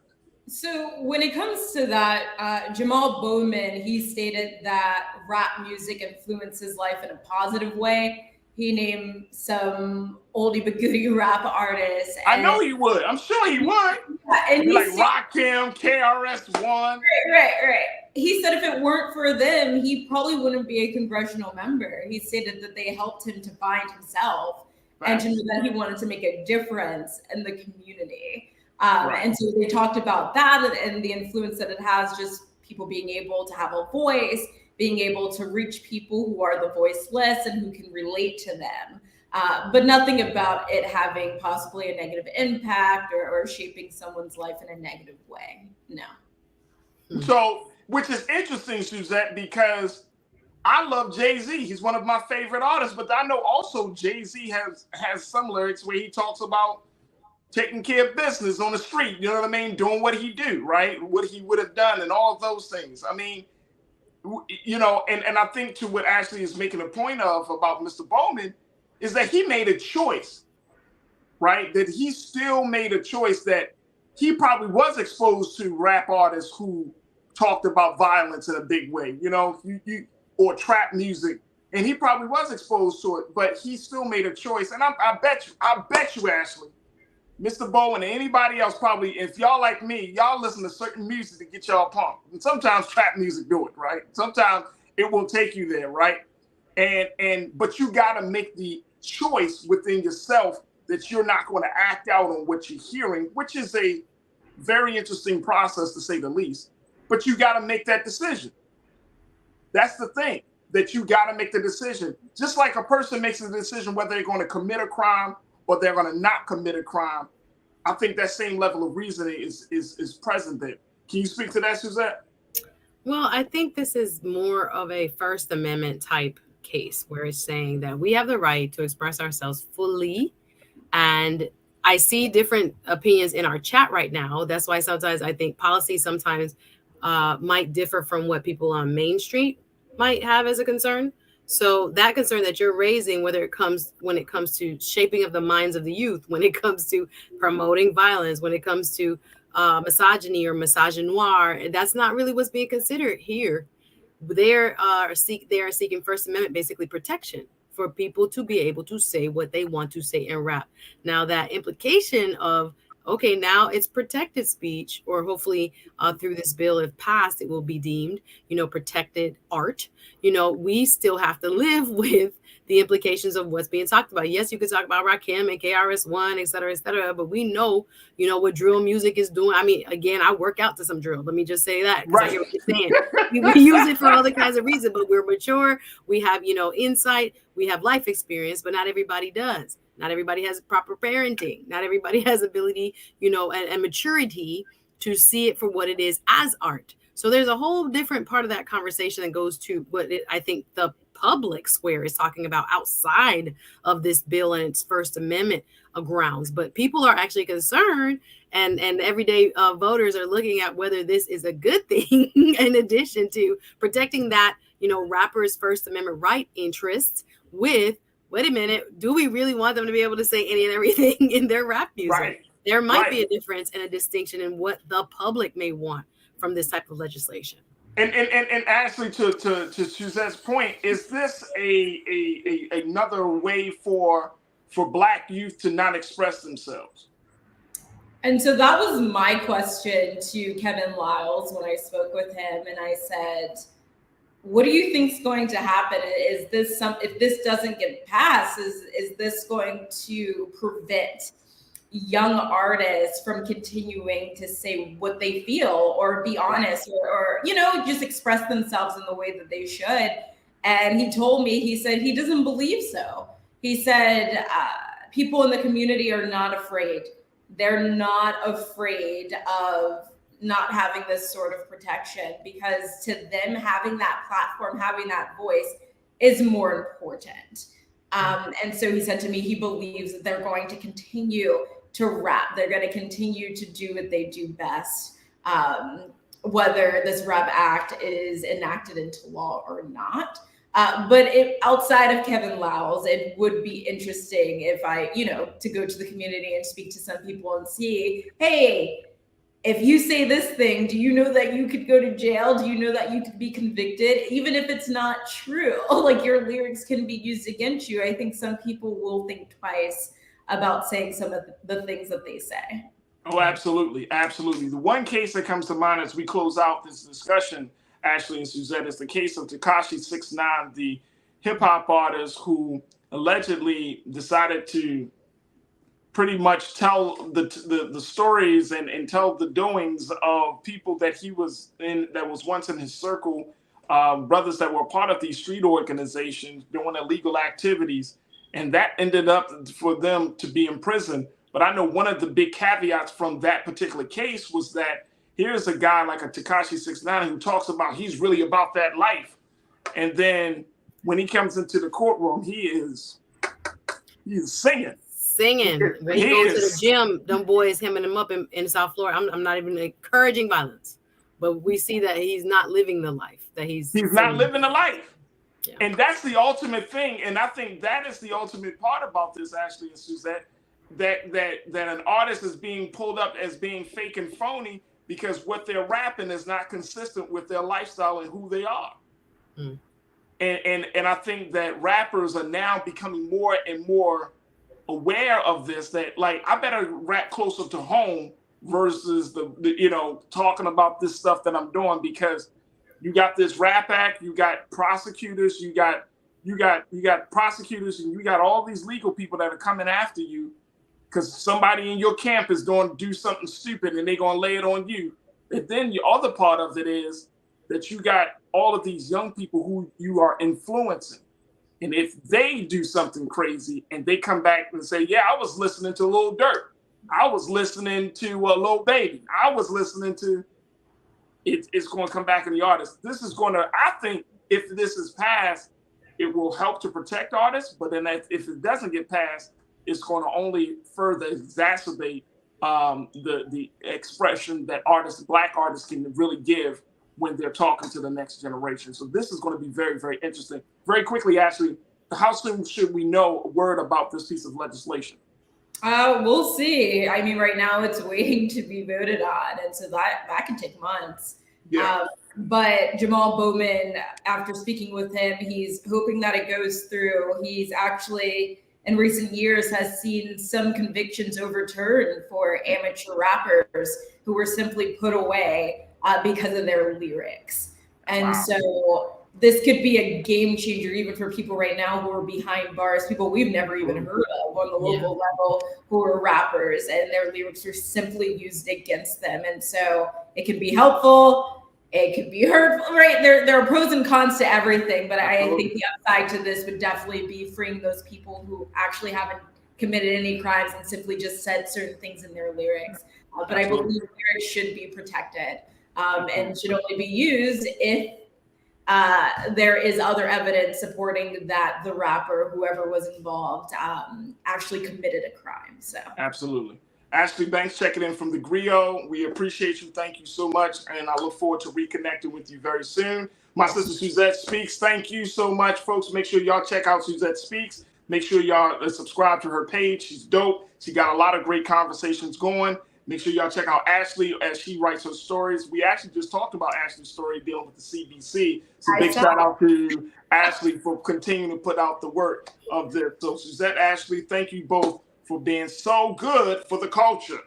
So when it comes to that, Jamal Bowman, he stated that rap music influences life in a positive way. He named some oldie but goodie rap artists. I know he would. I'm sure he would. And like Rakim, KRS-One. Right. He said if it weren't for them, he probably wouldn't be a congressional member. He stated that they helped him to find himself and to know that he wanted to make a difference in the community. And so they talked about that and the influence that it has, just people being able to have a voice, being able to reach people who are the voiceless and who can relate to them. But nothing about it having possibly a negative impact or shaping someone's life in a negative way. No. So, which is interesting, Suzette, because I love Jay-Z. He's one of my favorite artists, but I know also Jay-Z has some lyrics where he talks about taking care of business on the street, you know what I mean? Doing what he do, right? What he would have done and all of those things. I mean, and I think to what Ashley is making a point of about Mr. Bowman is that he made a choice, right? That he still made a choice, that he probably was exposed to rap artists who talked about violence in a big way, or trap music, and he probably was exposed to it, but he still made a choice. And I bet you, Ashley, Mr. Bowen and anybody else probably, if y'all like me, y'all listen to certain music to get y'all pumped. And sometimes trap music do it, right? Sometimes it will take you there, right? But you gotta make the choice within yourself that you're not going to act out on what you're hearing, which is a very interesting process to say the least. But you gotta make that decision. That's the thing, that you gotta make the decision. Just like a person makes a decision whether they're going to commit a crime or they're going to not commit a crime, I think that same level of reasoning is present there. Can you speak to that, Suzette? Well, I think this is more of a First Amendment type case where it's saying that we have the right to express ourselves fully. And I see different opinions in our chat right now. That's why sometimes I think policy sometimes might differ from what people on Main Street might have as a concern. So that concern that you're raising, when it comes to shaping of the minds of the youth, when it comes to promoting violence, when it comes to misogyny or misogynoir, that's not really what's being considered here. They are seeking First Amendment, basically protection for people to be able to say what they want to say in rap. Now, that implication of okay, now it's protected speech, or hopefully through this bill, if passed, it will be deemed, protected art. We still have to live with the implications of what's being talked about. Yes, you could talk about Rakim and KRS-One, et cetera, but we know, what drill music is doing. I mean, again, I work out to some drill. Let me just say that, because I hear what you're saying. We use it for other kinds of reasons, but we're mature. We have, insight. We have life experience, but not everybody does. Not everybody has proper parenting. Not everybody has ability, and maturity to see it for what it is as art. So there's a whole different part of that conversation that goes to what I think the public square is talking about outside of this bill and its First Amendment grounds. But people are actually concerned, and everyday voters are looking at whether this is a good thing in addition to protecting that, rappers' First Amendment right interests with, wait a minute, do we really want them to be able to say any and everything in their rap music? Right. There might be a difference and a distinction in what the public may want from this type of legislation. And actually, to Suzette's point, is this another way for Black youth to not express themselves? And so that was my question to Kevin Liles when I spoke with him, and I said, what do you think is going to happen? Is this if this doesn't get passed, is this going to prevent young artists from continuing to say what they feel or be honest or just express themselves in the way that they should? And he told me, he said he doesn't believe so. He said people in the community are not afraid. They're not afraid of not having this sort of protection, because to them, having that platform, having that voice is more important. And so he said to me, he believes that they're going to continue to rap. They're going to continue to do what they do best, whether this Rap Act is enacted into law or not. But outside of Kevin Liles, it would be interesting if I, to go to the community and speak to some people and see, hey, if you say this thing, do you know that you could go to jail? Do you know that you could be convicted? Even if it's not true, like your lyrics can be used against you. I think some people will think twice about saying some of the things that they say. Oh, absolutely. Absolutely. The one case that comes to mind as we close out this discussion, Ashley and Suzette, is the case of Tekashi 6ix9ine, the hip hop artist who allegedly decided to pretty much tell the stories and tell the doings of people that he was in, that was once in his circle, brothers that were part of these street organizations doing illegal activities. And that ended up for them to be in prison. But I know one of the big caveats from that particular case was that here's a guy like a Tekashi 6ix9ine who talks about he's really about that life. And then when he comes into the courtroom, he's singing. When he goes to the gym, them boys hemming him up in South Florida. I'm not even encouraging violence, but we see that he's not living the life that he's not living the life. Yeah. And that's the ultimate thing. And I think that is the ultimate part about this, Ashley and Suzette, that an artist is being pulled up as being fake and phony because what they're rapping is not consistent with their lifestyle and who they are. Mm. And I think that rappers are now becoming more and more aware of this, that like I better rap closer to home versus the talking about this stuff that I'm doing, because you got this Rap Act, you got prosecutors, you got prosecutors, and you got all these legal people that are coming after you because somebody in your camp is going to do something stupid and they're going to lay it on you. And then the other part of it is that you got all of these young people who you are influencing. And if they do something crazy and they come back and say, yeah, I was listening to Lil Durk, I was listening to Lil Baby, I was listening to, it's going to come back in the artist. This is going to, I think if this is passed, it will help to protect artists. But then if it doesn't get passed, it's going to only further exacerbate the expression that Black artists can really give when they're talking to the next generation. So this is going to be very, very interesting. Very quickly, Ashley, how soon should we know a word about this piece of legislation? We'll see. I mean, right now it's waiting to be voted on, and so that can take months. Yeah. But Jamal Bowman, after speaking with him, he's hoping that it goes through. He's actually in recent years has seen some convictions overturned for amateur rappers who were simply put away because of their lyrics. And so this could be a game changer even for people right now who are behind bars, people we've never even heard of on the local level who are rappers, and their lyrics are simply used against them. And so it can be helpful. It could be hurtful, right? There are pros and cons to everything, but I think the upside to this would definitely be freeing those people who actually haven't committed any crimes and simply just said certain things in their lyrics. But I believe lyrics should be protected and should only be used if there is other evidence supporting that the rapper, whoever was involved, actually committed a crime. So absolutely. Ashley Banks checking in from the Griot. We appreciate you. Thank you so much. And I look forward to reconnecting with you very soon. My sister Suzette Speaks. Thank you so much, folks. Make sure y'all check out Suzette Speaks. Make sure y'all subscribe to her page. She's dope. She got a lot of great conversations going. Make sure y'all check out Ashley as she writes her stories. We actually just talked about Ashley's story dealing with the CBC. So big shout out to Ashley for continuing to put out the work of this. So Suzette, Ashley, thank you both for being so good for the culture.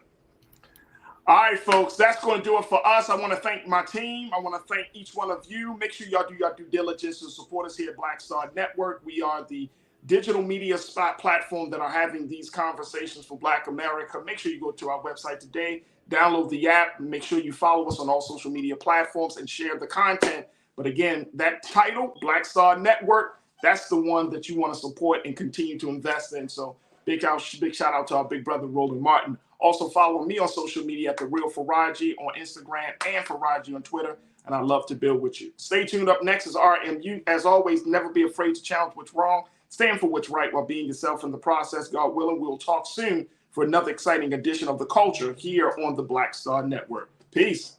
All right, folks, that's going to do it for us. I want to thank my team. I want to thank each one of you. Make sure y'all do your due diligence to support us here at Black Star Network. We are the digital media platform that are having these conversations for Black America. Make sure you go to our website today, download the app, and make sure you follow us on all social media platforms and share the content. But again, that title, Black Star Network, that's the one that you want to support and continue to invest in. So big shout out to our big brother, Roland Martin. Also follow me on social media at The Real Farajii on Instagram and Farajii on Twitter. And I'd love to build with you. Stay tuned. Up next is RMU. As always, never be afraid to challenge what's wrong. Stand for what's right while being yourself in the process. God willing, we'll talk soon for another exciting edition of The Culture here on the Black Star Network. Peace.